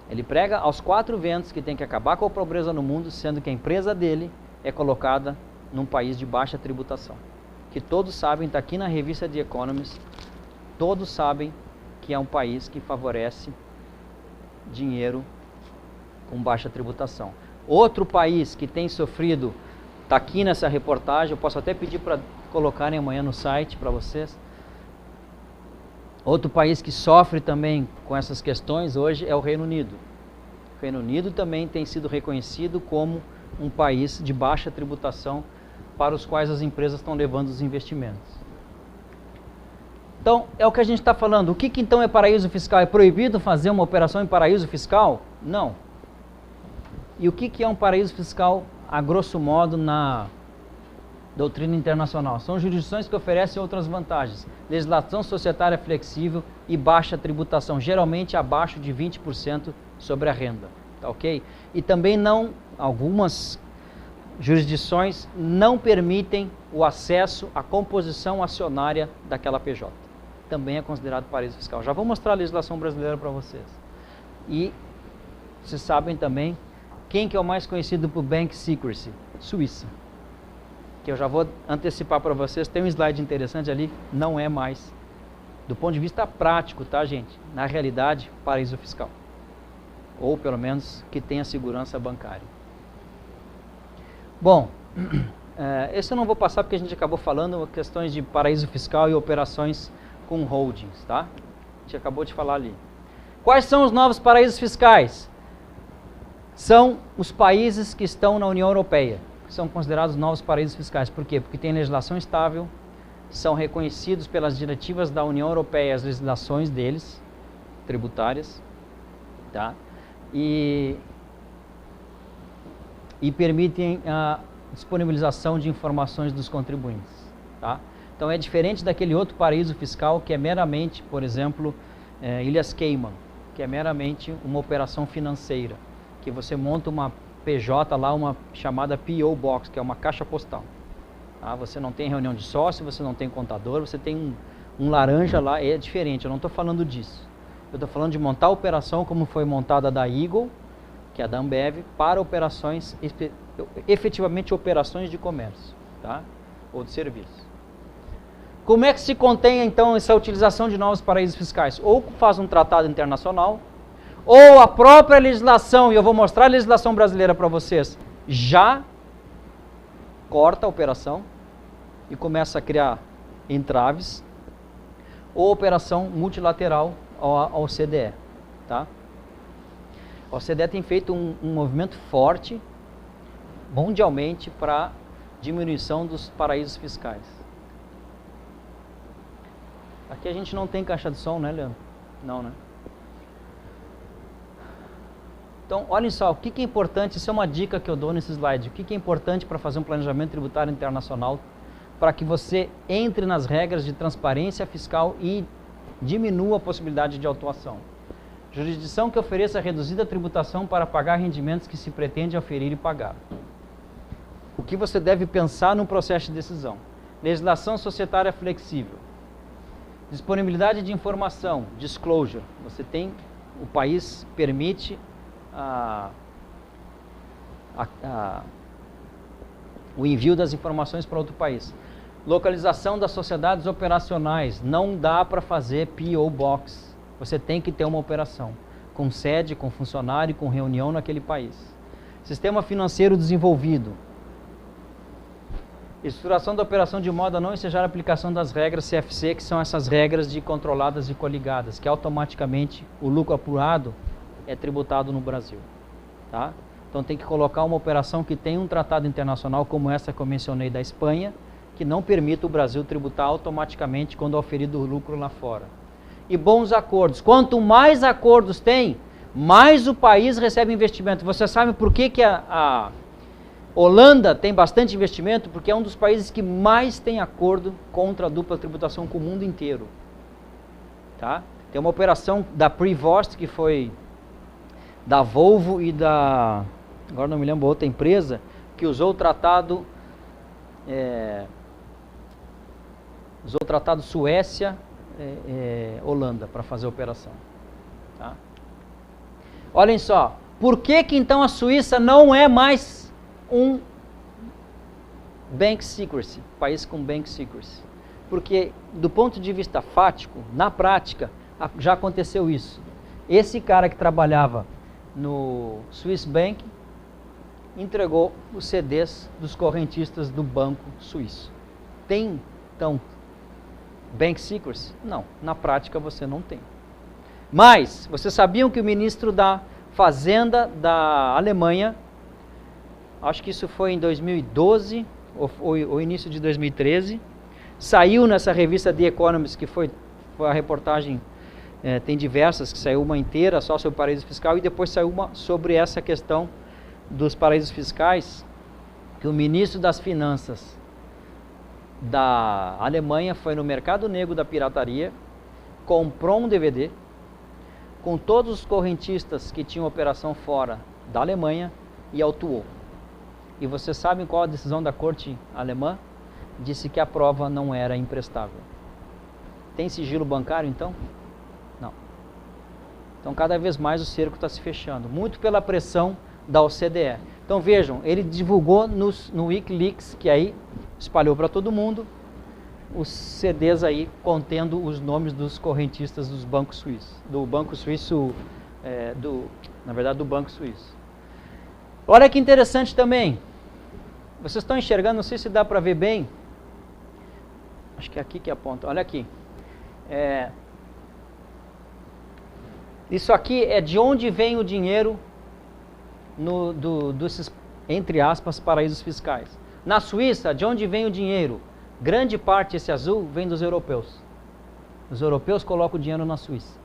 Ele prega aos 4 ventos que tem que acabar com a pobreza no mundo, sendo que a empresa dele é colocada num país de baixa tributação. Que todos sabem, está aqui na revista The Economist, todos sabem que é um país que favorece dinheiro com baixa tributação. Outro país que tem sofrido, está aqui nessa reportagem, eu posso até pedir para colocarem amanhã no site para vocês. Outro país que sofre também com essas questões hoje é o Reino Unido. O Reino Unido também tem sido reconhecido como um país de baixa tributação para os quais as empresas estão levando os investimentos. Então, é o que a gente está falando. O que então é paraíso fiscal? É proibido fazer uma operação em paraíso fiscal? Não. E o que é um paraíso fiscal, a grosso modo, na doutrina internacional? São jurisdições que oferecem outras vantagens. Legislação societária flexível e baixa tributação, geralmente abaixo de 20% sobre a renda. Tá ok? E também algumas jurisdições não permitem o acesso à composição acionária daquela PJ. Também é considerado paraíso fiscal. Já vou mostrar a legislação brasileira para vocês. E vocês sabem também quem que é o mais conhecido por Bank Secrecy? Suíça. Que eu já vou antecipar para vocês. Tem um slide interessante ali. Não é mais. Do ponto de vista prático, tá, gente? Na realidade, paraíso fiscal. Ou pelo menos que tenha segurança bancária. Bom, Esse eu não vou passar porque a gente acabou falando questões de paraíso fiscal e operações com holdings, tá? A gente acabou de falar ali. Quais são os novos paraísos fiscais? São os países que estão na União Europeia, que são considerados novos paraísos fiscais. Por quê? Porque tem legislação estável, são reconhecidos pelas diretivas da União Europeia as legislações deles, tributárias, tá? E permitem a disponibilização de informações dos contribuintes, tá? Então é diferente daquele outro paraíso fiscal que é meramente, por exemplo, Ilhas Cayman, que é meramente uma operação financeira, que você monta uma PJ lá, uma chamada P.O. Box, que é uma caixa postal. Tá? Você não tem reunião de sócio, você não tem contador, você tem um laranja lá, é diferente, eu não estou falando disso. Eu estou falando de montar a operação como foi montada da Eagle, que é a da Ambev, para operações, efetivamente operações de comércio, tá? Ou de serviço. Como é que se contém então essa utilização de novos paraísos fiscais? Ou faz um tratado internacional, ou a própria legislação, e eu vou mostrar a legislação brasileira para vocês, já corta a operação e começa a criar entraves, ou operação multilateral ao OCDE, tá? A OCDE tem feito um movimento forte, mundialmente, para diminuição dos paraísos fiscais. Aqui a gente não tem caixa de som, né, Leandro? Não, né? Então, olhem só, o que é importante, isso é uma dica que eu dou nesse slide, o que é importante para fazer um planejamento tributário internacional, para que você entre nas regras de transparência fiscal e diminua a possibilidade de autuação. Jurisdição que ofereça reduzida tributação para pagar rendimentos que se pretende oferir e pagar. O que você deve pensar no processo de decisão? Legislação societária flexível. Disponibilidade de informação, disclosure. Você tem, o país permite o envio das informações para outro país. Localização das sociedades operacionais. Não dá para fazer P.O. Box. Você tem que ter uma operação, com sede, com funcionário, com reunião naquele país. Sistema financeiro desenvolvido. Estruturação da operação de modo a não ensejar a aplicação das regras CFC, que são essas regras de controladas e coligadas, que automaticamente o lucro apurado é tributado no Brasil. Tá? Então tem que colocar uma operação que tem um tratado internacional como essa que eu mencionei da Espanha, que não permita o Brasil tributar automaticamente quando é oferido o lucro lá fora. E bons acordos. Quanto mais acordos tem, mais o país recebe investimento. Você sabe por que a Holanda tem bastante investimento? Porque é um dos países que mais tem acordo contra a dupla tributação com o mundo inteiro. Tá? Tem uma operação da Prevost, que foi da Volvo e da... agora não me lembro outra empresa, que usou o tratado... usou o tratado Suécia... Holanda para fazer a operação. Tá? Olhem só, por que então a Suíça não é mais um bank secrecy, país com bank secrecy? Porque do ponto de vista fático, na prática, já aconteceu isso. Esse cara que trabalhava no Swiss Bank entregou os CDs dos correntistas do banco suíço. Tem, então, bank secrecy? Não, na prática você não tem. Mas, vocês sabiam que o ministro da Fazenda da Alemanha, acho que isso foi em 2012, ou início de 2013, saiu nessa revista The Economist, que foi a reportagem, tem diversas, que saiu uma inteira só sobre paraíso fiscal, e depois saiu uma sobre essa questão dos paraísos fiscais, que o ministro das Finanças da Alemanha foi no mercado negro da pirataria, comprou um DVD com todos os correntistas que tinham operação fora da Alemanha e autuou. E vocês sabem qual a decisão da corte alemã? Disse que a prova não era imprestável. Tem sigilo bancário então? Não. Então cada vez mais o cerco está se fechando, muito pela pressão da OCDE. Então vejam, ele divulgou no Wikileaks, que aí espalhou para todo mundo, os CDs aí contendo os nomes dos correntistas dos bancos suíços, do banco suíço, na verdade do banco suíço. Olha que interessante também, Vocês estão enxergando, não sei se dá para ver bem. Acho que é aqui que aponta. Olha aqui. Isso aqui é de onde vem o dinheiro desses, entre aspas, paraísos fiscais. Na Suíça, de onde vem o dinheiro? Grande parte, esse azul, vem dos europeus. Os europeus colocam o dinheiro na Suíça.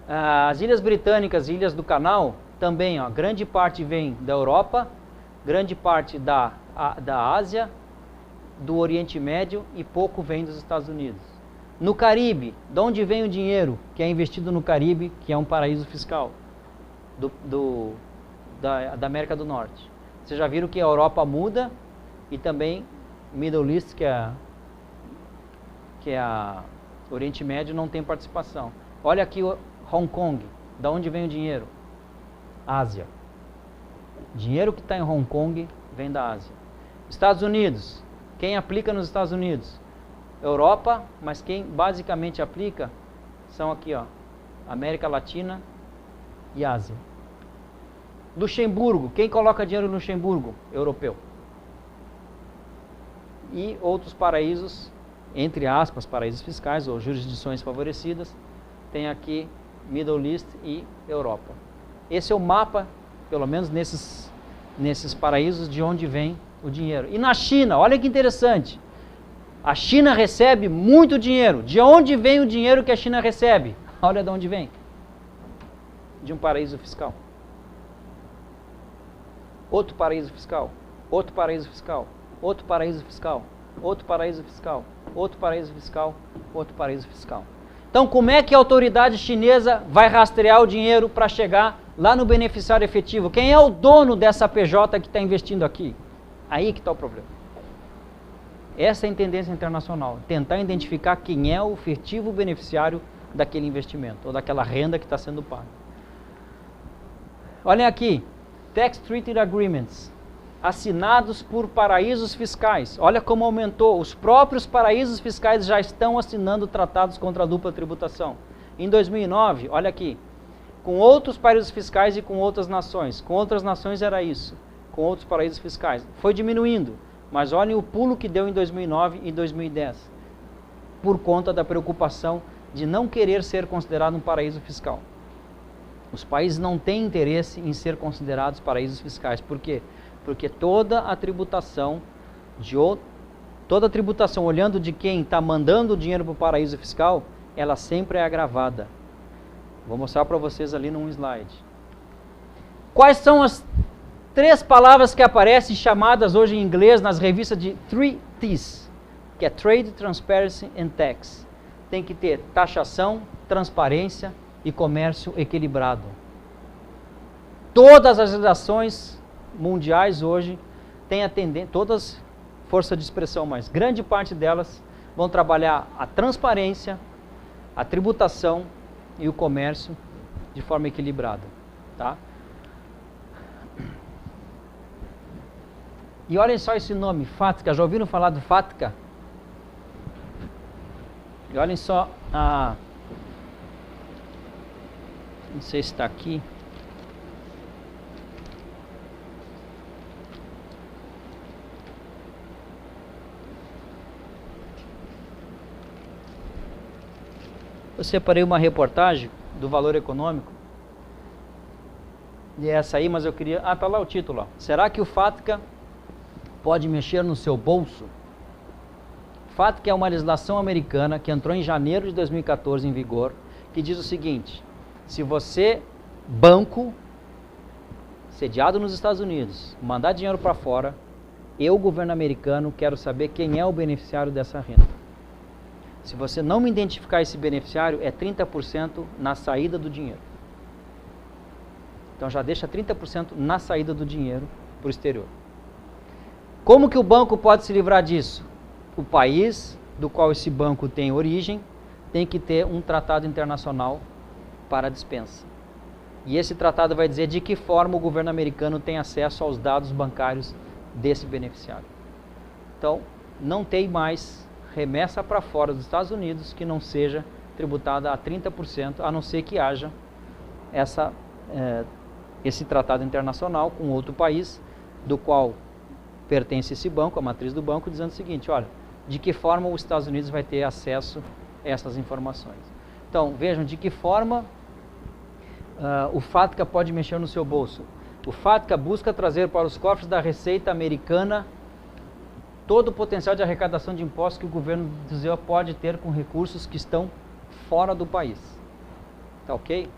As Ilhas Britânicas, Ilhas do Canal, também, ó, grande parte vem da Europa, grande parte da Ásia, do Oriente Médio e pouco vem dos Estados Unidos. No Caribe, de onde vem o dinheiro que é investido no Caribe, que é um paraíso fiscal da América do Norte? Vocês já viram que a Europa muda e também Middle East, que é a Oriente Médio, não tem participação. Olha aqui Hong Kong, de onde vem o dinheiro? Ásia. Dinheiro que está em Hong Kong vem da Ásia. Estados Unidos, quem aplica nos Estados Unidos? Europa, mas quem basicamente aplica são aqui, ó, América Latina e Ásia. Luxemburgo, quem coloca dinheiro no Luxemburgo? Europeu. E outros paraísos, entre aspas, paraísos fiscais ou jurisdições favorecidas, tem aqui Middle East e Europa. Esse é o mapa, pelo menos nesses paraísos, de onde vem o dinheiro. E na China, olha que interessante. A China recebe muito dinheiro. De onde vem o dinheiro que a China recebe? Olha de onde vem. De um paraíso fiscal. Outro paraíso fiscal. Outro paraíso fiscal. Outro paraíso fiscal. Outro paraíso fiscal. Outro paraíso fiscal. Outro paraíso fiscal. Então, como é que a autoridade chinesa vai rastrear o dinheiro para chegar lá no beneficiário efetivo? Quem é o dono dessa PJ que está investindo aqui? Aí que está o problema. Essa é a tendência internacional. Tentar identificar quem é o efetivo beneficiário daquele investimento, ou daquela renda que está sendo paga. Olhem aqui. Tax Treaty Agreements. Assinados por paraísos fiscais. Olha como aumentou. Os próprios paraísos fiscais já estão assinando tratados contra a dupla tributação. Em 2009, olha aqui. Com outros paraísos fiscais e com outras nações. Com outras nações era isso. Com outros paraísos fiscais. Foi diminuindo. Mas olhem o pulo que deu em 2009 e 2010, por conta da preocupação de não querer ser considerado um paraíso fiscal. Os países não têm interesse em ser considerados paraísos fiscais. Por quê? Porque toda a tributação, olhando de quem está mandando o dinheiro para o paraíso fiscal, ela sempre é agravada. Vou mostrar para vocês ali num slide. Quais são as 3 palavras que aparecem chamadas hoje em inglês nas revistas de 3 T's, que é Trade, Transparency and Tax. Tem que ter taxação, transparência e comércio equilibrado. Todas as legislações mundiais hoje têm a tendência, todas força de expressão, mas grande parte delas vão trabalhar a transparência, a tributação e o comércio de forma equilibrada, tá? E olhem só esse nome, FATCA. Já ouviram falar do FATCA? E olhem só não sei se está aqui. Eu separei uma reportagem do Valor Econômico. E é essa aí, mas eu queria... tá lá o título. Ó. Será que o FATCA pode mexer no seu bolso? FATCA é uma legislação americana que entrou em janeiro de 2014 em vigor, que diz o seguinte: se você, banco, sediado nos Estados Unidos, mandar dinheiro para fora, eu, governo americano, quero saber quem é o beneficiário dessa renda. Se você não me identificar esse beneficiário, é 30% na saída do dinheiro. Então já deixa 30% na saída do dinheiro para o exterior. Como que o banco pode se livrar disso? O país do qual esse banco tem origem tem que ter um tratado internacional para a dispensa. E esse tratado vai dizer de que forma o governo americano tem acesso aos dados bancários desse beneficiário. Então, não tem mais remessa para fora dos Estados Unidos que não seja tributada a 30%, a não ser que haja esse tratado internacional com outro país, do qual pertence a esse banco, a matriz do banco, dizendo o seguinte, olha, de que forma os Estados Unidos vai ter acesso a essas informações. Então, vejam de que forma o FATCA pode mexer no seu bolso. O FATCA busca trazer para os cofres da Receita Americana todo o potencial de arrecadação de impostos que o governo do ZEU pode ter com recursos que estão fora do país. Tá ok?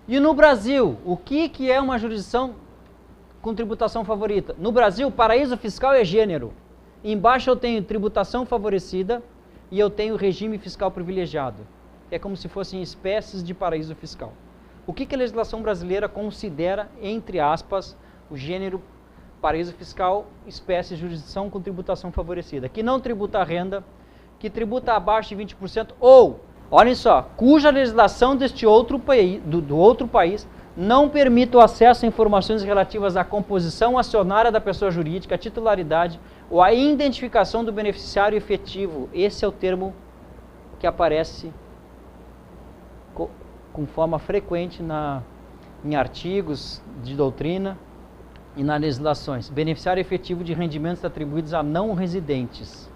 E no Brasil, o que é uma jurisdição com tributação favorita? No Brasil, paraíso fiscal é gênero. Embaixo eu tenho tributação favorecida e eu tenho regime fiscal privilegiado. É como se fossem espécies de paraíso fiscal. O que a legislação brasileira considera, entre aspas, o gênero paraíso fiscal, espécie de jurisdição com tributação favorecida? Que não tributa a renda, que tributa abaixo de 20%, ou, olhem só, cuja legislação deste outro país, do outro país não permite o acesso a informações relativas à composição acionária da pessoa jurídica, a titularidade ou a identificação do beneficiário efetivo. Esse é o termo que aparece com forma frequente em artigos de doutrina e nas legislações. Beneficiário efetivo de rendimentos atribuídos a não residentes.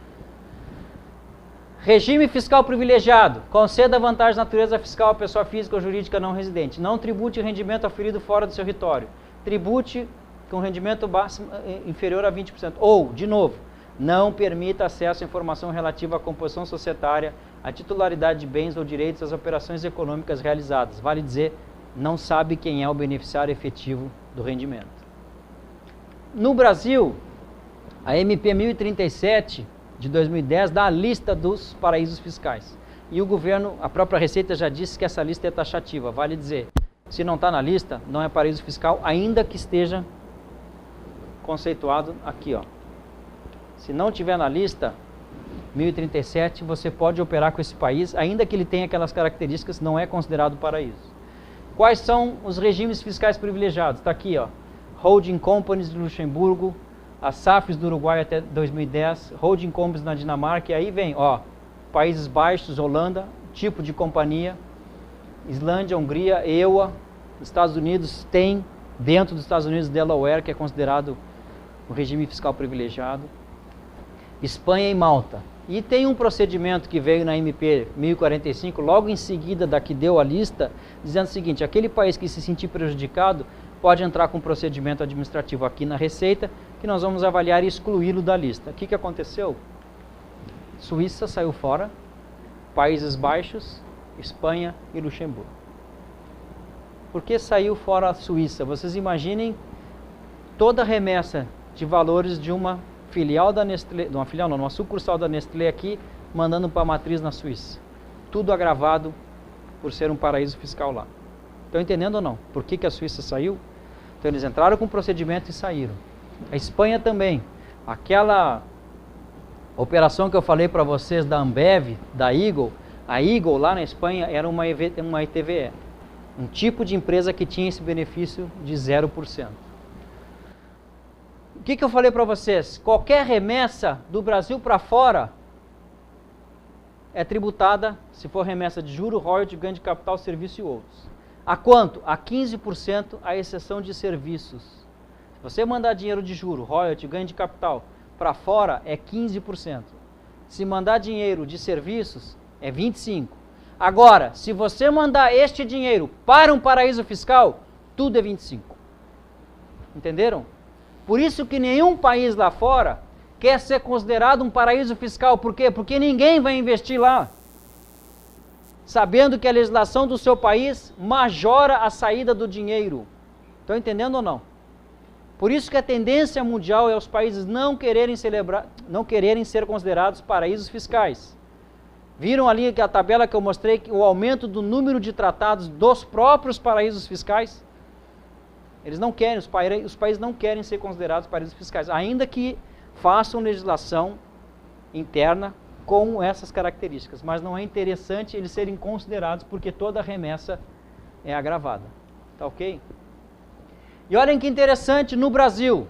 Regime fiscal privilegiado. Conceda vantagem de natureza fiscal à pessoa física ou jurídica não residente. Não tribute rendimento aferido fora do seu território. Tribute com rendimento inferior a 20%. Ou, de novo, não permita acesso à informação relativa à composição societária, à titularidade de bens ou direitos às operações econômicas realizadas. Vale dizer, não sabe quem é o beneficiário efetivo do rendimento. No Brasil, a MP 1037 de 2010 dá a lista dos paraísos fiscais. E o governo, a própria Receita já disse que essa lista é taxativa. Vale dizer, se não está na lista, não é paraíso fiscal, ainda que esteja conceituado aqui, ó. Se não tiver na lista 1037, você pode operar com esse país, ainda que ele tenha aquelas características, não é considerado paraíso. Quais são os regimes fiscais privilegiados? Está aqui, ó. Holding Companies de Luxemburgo, as SAFs do Uruguai até 2010, Holding Companies na Dinamarca, e aí vem, ó, Países Baixos, Holanda, tipo de companhia, Islândia, Hungria, EUA, Estados Unidos tem, dentro dos Estados Unidos, Delaware, que é considerado um regime fiscal privilegiado, Espanha e Malta. E tem um procedimento que veio na MP 1045, logo em seguida da que deu a lista, dizendo o seguinte, aquele país que se sentir prejudicado pode entrar com um procedimento administrativo aqui na Receita, que nós vamos avaliar e excluí-lo da lista. O que aconteceu? Suíça saiu fora, Países Baixos, Espanha e Luxemburgo. Por que saiu fora a Suíça? Vocês imaginem toda a remessa de valores de uma filial da Nestlé, de uma filial não, uma sucursal da Nestlé aqui, mandando para a matriz na Suíça. Tudo agravado por ser um paraíso fiscal lá. Estão entendendo ou não? Por que a Suíça saiu? Então eles entraram com o procedimento e saíram. A Espanha também. Aquela operação que eu falei para vocês da Ambev, da Eagle, a Eagle lá na Espanha era uma ETVE. Um tipo de empresa que tinha esse benefício de 0%. O que eu falei para vocês? Qualquer remessa do Brasil para fora é tributada, se for remessa de juro, royalty, ganho de capital, serviço e outros. A quanto? A 15%, à exceção de serviços. Se você mandar dinheiro de juro, royalty, ganho de capital, para fora é 15%. Se mandar dinheiro de serviços, é 25%. Agora, se você mandar este dinheiro para um paraíso fiscal, tudo é 25%. Entenderam? Por isso que nenhum país lá fora quer ser considerado um paraíso fiscal. Por quê? Porque ninguém vai investir lá, sabendo que a legislação do seu país majora a saída do dinheiro. Estão entendendo ou não? Por isso que a tendência mundial é os países não quererem ser considerados paraísos fiscais. Viram ali que a tabela que eu mostrei, que o aumento do número de tratados dos próprios paraísos fiscais? Eles não querem, os países não querem ser considerados paraísos fiscais, ainda que façam legislação interna com essas características. Mas não é interessante eles serem considerados, porque toda remessa é agravada. Tá ok? E olhem que interessante, no Brasil,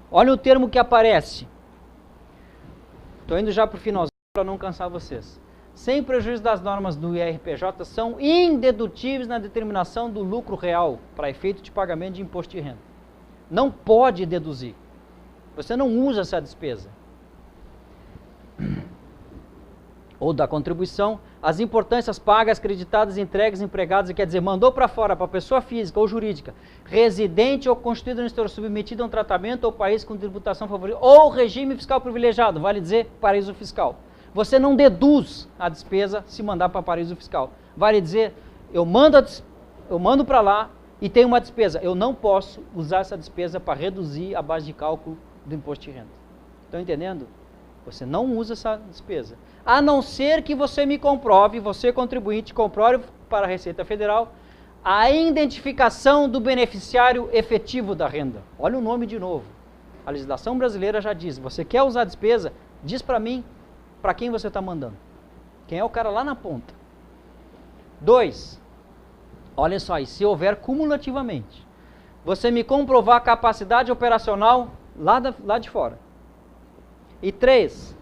olha o termo que aparece. Estou indo já para o finalzinho para não cansar vocês. Sem prejuízo das normas do IRPJ, são indedutíveis na determinação do lucro real para efeito de pagamento de imposto de renda. Não pode deduzir. Você não usa essa despesa. Ou da contribuição, as importâncias pagas, creditadas, entregues, empregados, quer dizer, mandou para fora, para pessoa física ou jurídica, residente ou constituído no exterior, submetido a um tratamento ou país com tributação favorita, ou regime fiscal privilegiado, vale dizer, paraíso fiscal. Você não deduz a despesa se mandar para paraíso fiscal. Vale dizer, eu mando para lá e tem uma despesa. Eu não posso usar essa despesa para reduzir a base de cálculo do imposto de renda. Estão entendendo? Você não usa essa despesa. A não ser que você me comprove, você contribuinte, comprove para a Receita Federal a identificação do beneficiário efetivo da renda. Olha o nome de novo. A legislação brasileira já diz, você quer usar a despesa, diz para mim, para quem você está mandando. Quem é o cara lá na ponta. 2. Olha só, e se houver cumulativamente, você me comprovar a capacidade operacional lá de fora. E 3,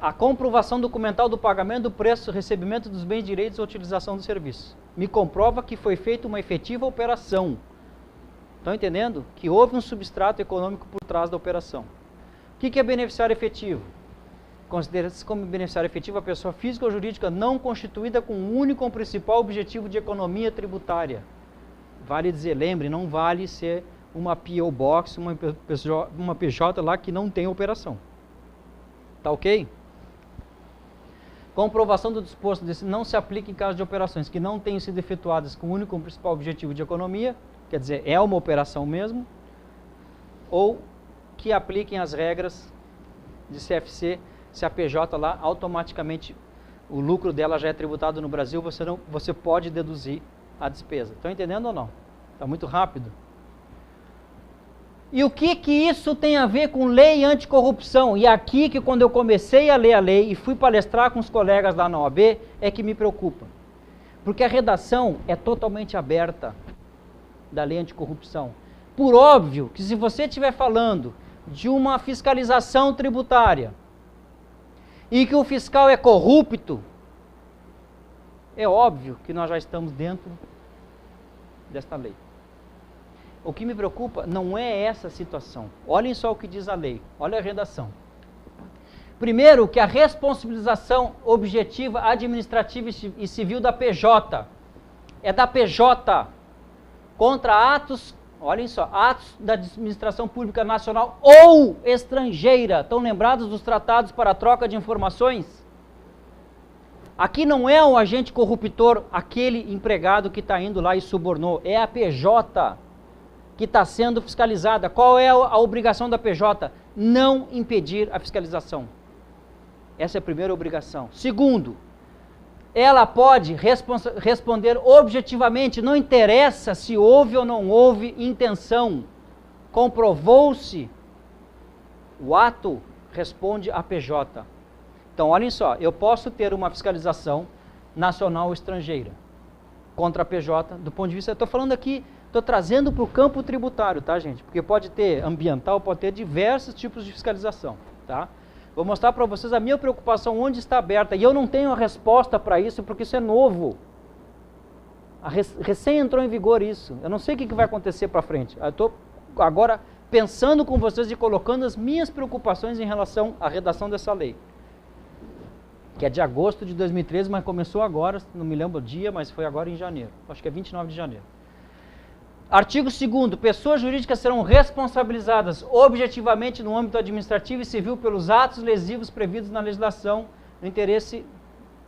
a comprovação documental do pagamento do preço, recebimento dos bens, direitos ou utilização do serviço. Me comprova que foi feita uma efetiva operação. Estão entendendo? Que houve um substrato econômico por trás da operação. O que é beneficiário efetivo? Considera-se como beneficiário efetivo a pessoa física ou jurídica não constituída com um único ou principal objetivo de economia tributária. Vale dizer, lembre, não vale ser uma P.O. Box, uma PJ lá que não tem operação. Tá ok? Comprovação do disposto desse não se aplica em caso de operações que não tenham sido efetuadas com o único ou principal objetivo de economia, quer dizer, é uma operação mesmo, ou que apliquem as regras de CFC, se a PJ lá, automaticamente o lucro dela já é tributado no Brasil, você pode deduzir a despesa. Estão entendendo ou não? Está muito rápido. E o que isso tem a ver com lei anticorrupção? E aqui que quando eu comecei a ler a lei e fui palestrar com os colegas lá na OAB, é que me preocupa. Porque a redação é totalmente aberta da lei anticorrupção. Por óbvio que se você estiver falando de uma fiscalização tributária e que o fiscal é corrupto, é óbvio que nós já estamos dentro desta lei. O que me preocupa não é essa situação. Olhem só o que diz a lei. Olha a redação. Primeiro, que a responsabilização objetiva, administrativa e civil da PJ é da PJ contra atos, olhem só, atos da administração pública nacional ou estrangeira. Estão lembrados dos tratados para a troca de informações? Aqui não é o agente corruptor, aquele empregado que está indo lá e subornou. É a PJ que está sendo fiscalizada. Qual é a obrigação da PJ? Não impedir a fiscalização. Essa é a primeira obrigação. Segundo, ela pode responder objetivamente, não interessa se houve ou não houve intenção. Comprovou-se o ato, responde a PJ. Então, olhem só, eu posso ter uma fiscalização nacional ou estrangeira contra a PJ, do ponto de vista, eu estou falando aqui, estou trazendo para o campo tributário, tá, gente? Porque pode ter ambiental, pode ter diversos tipos de fiscalização, tá? Vou mostrar para vocês a minha preocupação onde está aberta, e eu não tenho a resposta para isso, porque isso é novo. Recém entrou em vigor isso, eu não sei o que vai acontecer para frente. Eu estou agora pensando com vocês e colocando as minhas preocupações em relação à redação dessa lei, que é de agosto de 2013, mas começou agora, não me lembro o dia, mas foi agora em janeiro, acho que é 29 de janeiro. Artigo 2º, pessoas jurídicas serão responsabilizadas objetivamente no âmbito administrativo e civil pelos atos lesivos previstos na legislação, no interesse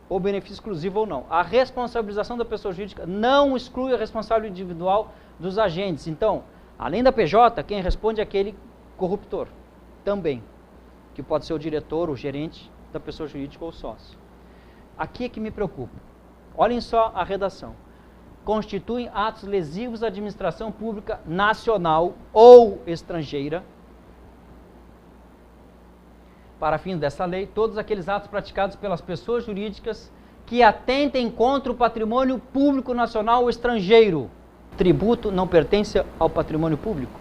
ou benefício exclusivo ou não. A responsabilização da pessoa jurídica não exclui a responsabilidade individual dos agentes. Então, além da PJ, quem responde é aquele corruptor, também, que pode ser o diretor, o gerente da pessoa jurídica ou sócio. Aqui é que me preocupa. Olhem só a redação. Constituem atos lesivos à administração pública nacional ou estrangeira. Para fins dessa lei, todos aqueles atos praticados pelas pessoas jurídicas que atentem contra o patrimônio público nacional ou estrangeiro. Tributo não pertence ao patrimônio público.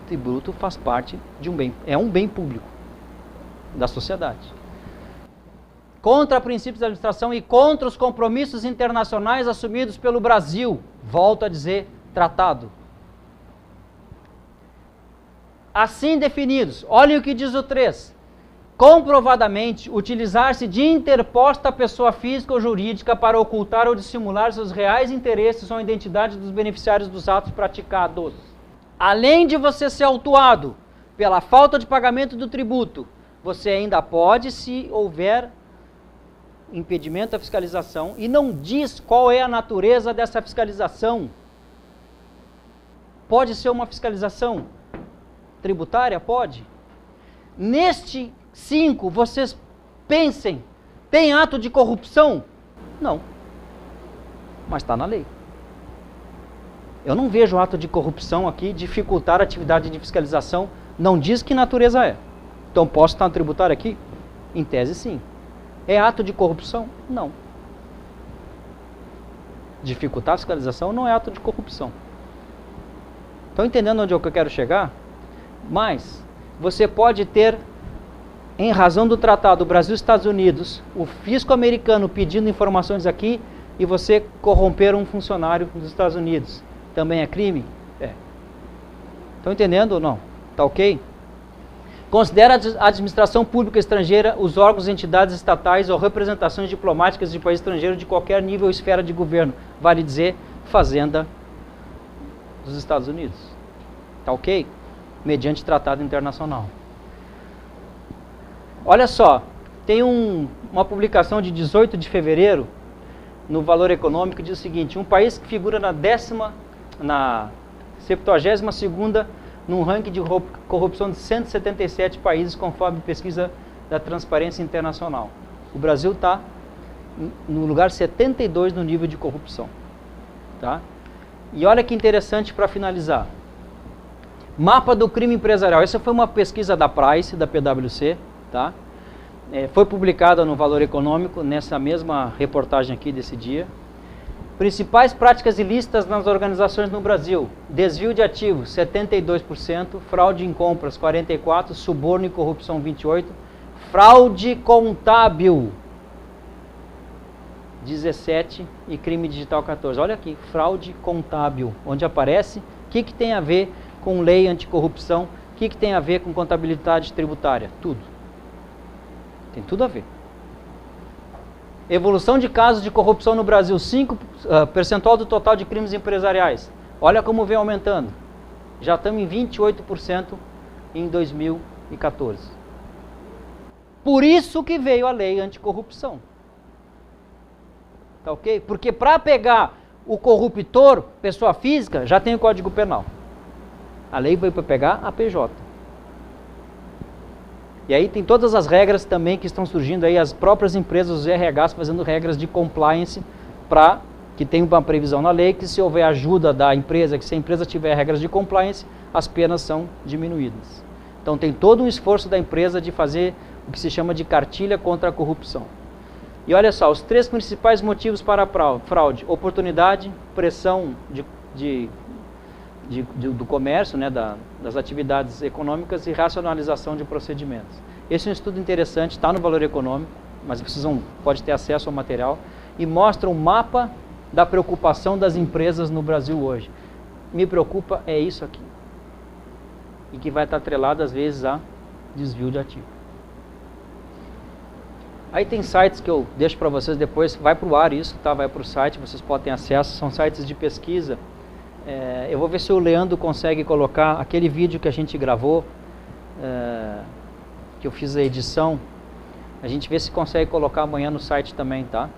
Tributo faz parte de um bem, é um bem público da sociedade. Contra princípios da administração e contra os compromissos internacionais assumidos pelo Brasil. Volto a dizer, tratado. assim definidos. Olhem o que diz o 3. Comprovadamente, utilizar-se de interposta pessoa física ou jurídica para ocultar ou dissimular seus reais interesses ou a identidade dos beneficiários dos atos praticados. Além de você ser autuado pela falta de pagamento do tributo, você ainda pode, se houver impedimento à fiscalização, e não diz qual é a natureza dessa fiscalização. Pode ser uma fiscalização tributária? Pode. Neste 5, vocês pensem, tem ato de corrupção? Não. Mas está na lei. Eu não vejo ato de corrupção aqui dificultar a atividade de fiscalização. Não diz que natureza é. Então posso estar no tributário aqui? Em tese, sim. É ato de corrupção? Não. Dificultar a fiscalização não é ato de corrupção. Estão entendendo onde é que eu quero chegar? Mas você pode ter, em razão do tratado Brasil-Estados Unidos, o fisco americano pedindo informações aqui e você corromper um funcionário dos Estados Unidos. Também é crime? É. Estão entendendo ou não? Tá ok? Considera a administração pública estrangeira os órgãos, entidades estatais ou representações diplomáticas de país estrangeiro de qualquer nível ou esfera de governo. Vale dizer, Fazenda dos Estados Unidos. Tá ok? Mediante tratado internacional. Olha só, tem uma publicação de 18 de fevereiro no Valor Econômico que diz o seguinte: um país que figura na 72ª num ranking de corrupção de 177 países, conforme pesquisa da Transparência Internacional. O Brasil está no lugar 72 no nível de corrupção. Tá? E olha que interessante para finalizar. Mapa do crime empresarial. Essa foi uma pesquisa da Price, da PwC. Tá? Foi publicada no Valor Econômico, nessa mesma reportagem aqui desse dia. Principais práticas ilícitas nas organizações no Brasil: desvio de ativos 72%, fraude em compras 44%, suborno e corrupção 28%, fraude contábil 17% e crime digital 14%. Olha aqui, fraude contábil, onde aparece o que tem a ver com lei anticorrupção, o que tem a ver com contabilidade tributária, tudo. Tem tudo a ver. Evolução de casos de corrupção no Brasil, 5% percentual do total de crimes empresariais. Olha como vem aumentando. Já estamos em 28% em 2014. Por isso que veio a lei anticorrupção. Tá ok? Porque para pegar o corruptor, pessoa física, já tem o Código Penal. A lei veio para pegar a PJ. E aí tem todas as regras também que estão surgindo aí, as próprias empresas, os RHs, fazendo regras de compliance para que tenha uma previsão na lei que se houver ajuda da empresa, que se a empresa tiver regras de compliance, as penas são diminuídas. Então tem todo um esforço da empresa de fazer o que se chama de cartilha contra a corrupção. E olha só, os 3 principais motivos para a fraude: oportunidade, pressão do comércio, né, das atividades econômicas, e racionalização de procedimentos. Esse é um estudo interessante, está no Valor Econômico, mas vocês pode ter acesso ao material, e mostra um mapa da preocupação das empresas no Brasil hoje. Me preocupa é isso aqui, e que vai estar atrelado às vezes a desvio de ativo. Aí tem sites que eu deixo para vocês depois, vai para o ar isso, tá? Vai para o site, vocês podem ter acesso, são sites de pesquisa. Eu vou ver se o Leandro consegue colocar aquele vídeo que a gente gravou, que eu fiz a edição. A gente vê se consegue colocar amanhã no site também, tá?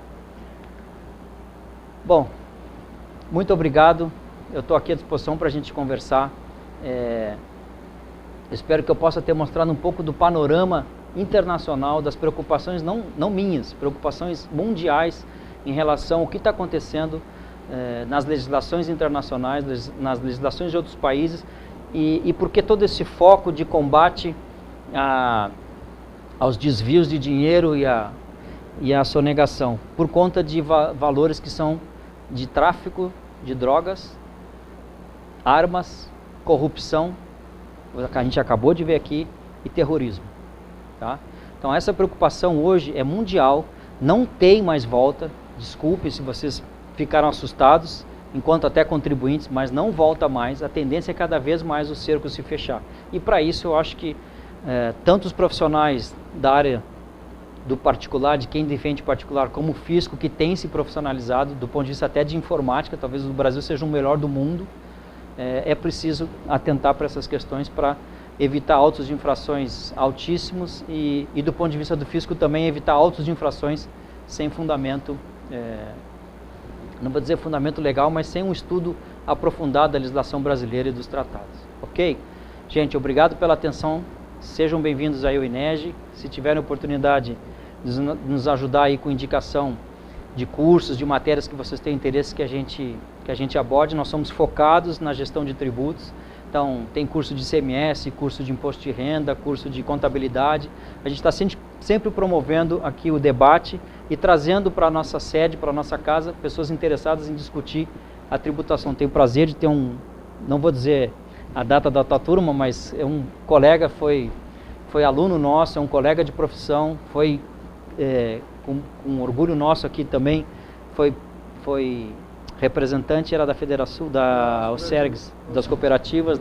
Bom, muito obrigado. Eu estou aqui à disposição para a gente conversar. Espero que eu possa ter mostrado um pouco do panorama internacional, das preocupações, não minhas, preocupações mundiais em relação ao que está acontecendo nas legislações internacionais, nas legislações de outros países, e por que todo esse foco de combate aos desvios de dinheiro e à sonegação, por conta de valores que são de tráfico de drogas, armas, corrupção, que a gente acabou de ver aqui, e terrorismo. Tá? Então essa preocupação hoje é mundial, não tem mais volta. Desculpe se vocês ficaram assustados, enquanto até contribuintes, mas não volta mais. A tendência é cada vez mais o cerco se fechar. E para isso eu acho que tanto os profissionais da área do particular, de quem defende particular, como o fisco, que tem se profissionalizado do ponto de vista até de informática, talvez o Brasil seja o melhor do mundo, é preciso atentar para essas questões para evitar autos de infrações altíssimos e do ponto de vista do fisco também evitar autos de infrações sem fundamento, não vou dizer fundamento legal, mas sem um estudo aprofundado da legislação brasileira e dos tratados. Ok? Gente, obrigado pela atenção, sejam bem-vindos aí ao INEGE, se tiverem oportunidade de nos ajudar aí com indicação de cursos, de matérias que vocês têm interesse que a gente aborde. Nós somos focados na gestão de tributos, então tem curso de ICMS, curso de imposto de renda, curso de contabilidade. A gente está sempre promovendo aqui o debate e trazendo para a nossa sede, para a nossa casa, pessoas interessadas em discutir a tributação. Tenho o prazer de ter não vou dizer a data da tua turma, mas é um colega, foi aluno nosso, é um colega de profissão, foi com orgulho nosso aqui também, foi representante, era da Federação, da OCERGS, das cooperativas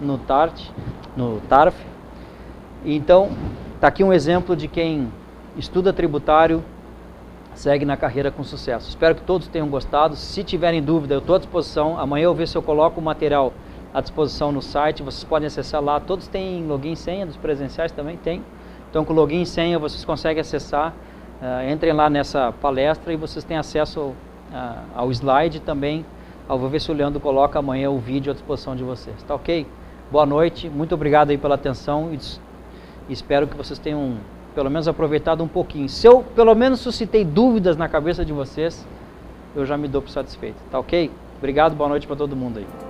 no TARF. Então, está aqui um exemplo de quem estuda tributário, segue na carreira com sucesso. Espero que todos tenham gostado. Se tiverem dúvida, eu estou à disposição. Amanhã eu vou ver se eu coloco o material à disposição no site, vocês podem acessar lá. Todos têm login e senha, dos presenciais também tem. Então, com login e senha vocês conseguem acessar. Entrem lá nessa palestra e vocês têm acesso ao slide também. Eu vou ver se o Leandro coloca amanhã o vídeo à disposição de vocês. Tá ok? Boa noite, muito obrigado aí pela atenção e espero que vocês tenham pelo menos aproveitado um pouquinho. Se eu pelo menos suscitei dúvidas na cabeça de vocês, eu já me dou por satisfeito. Tá ok? Obrigado, boa noite para todo mundo aí.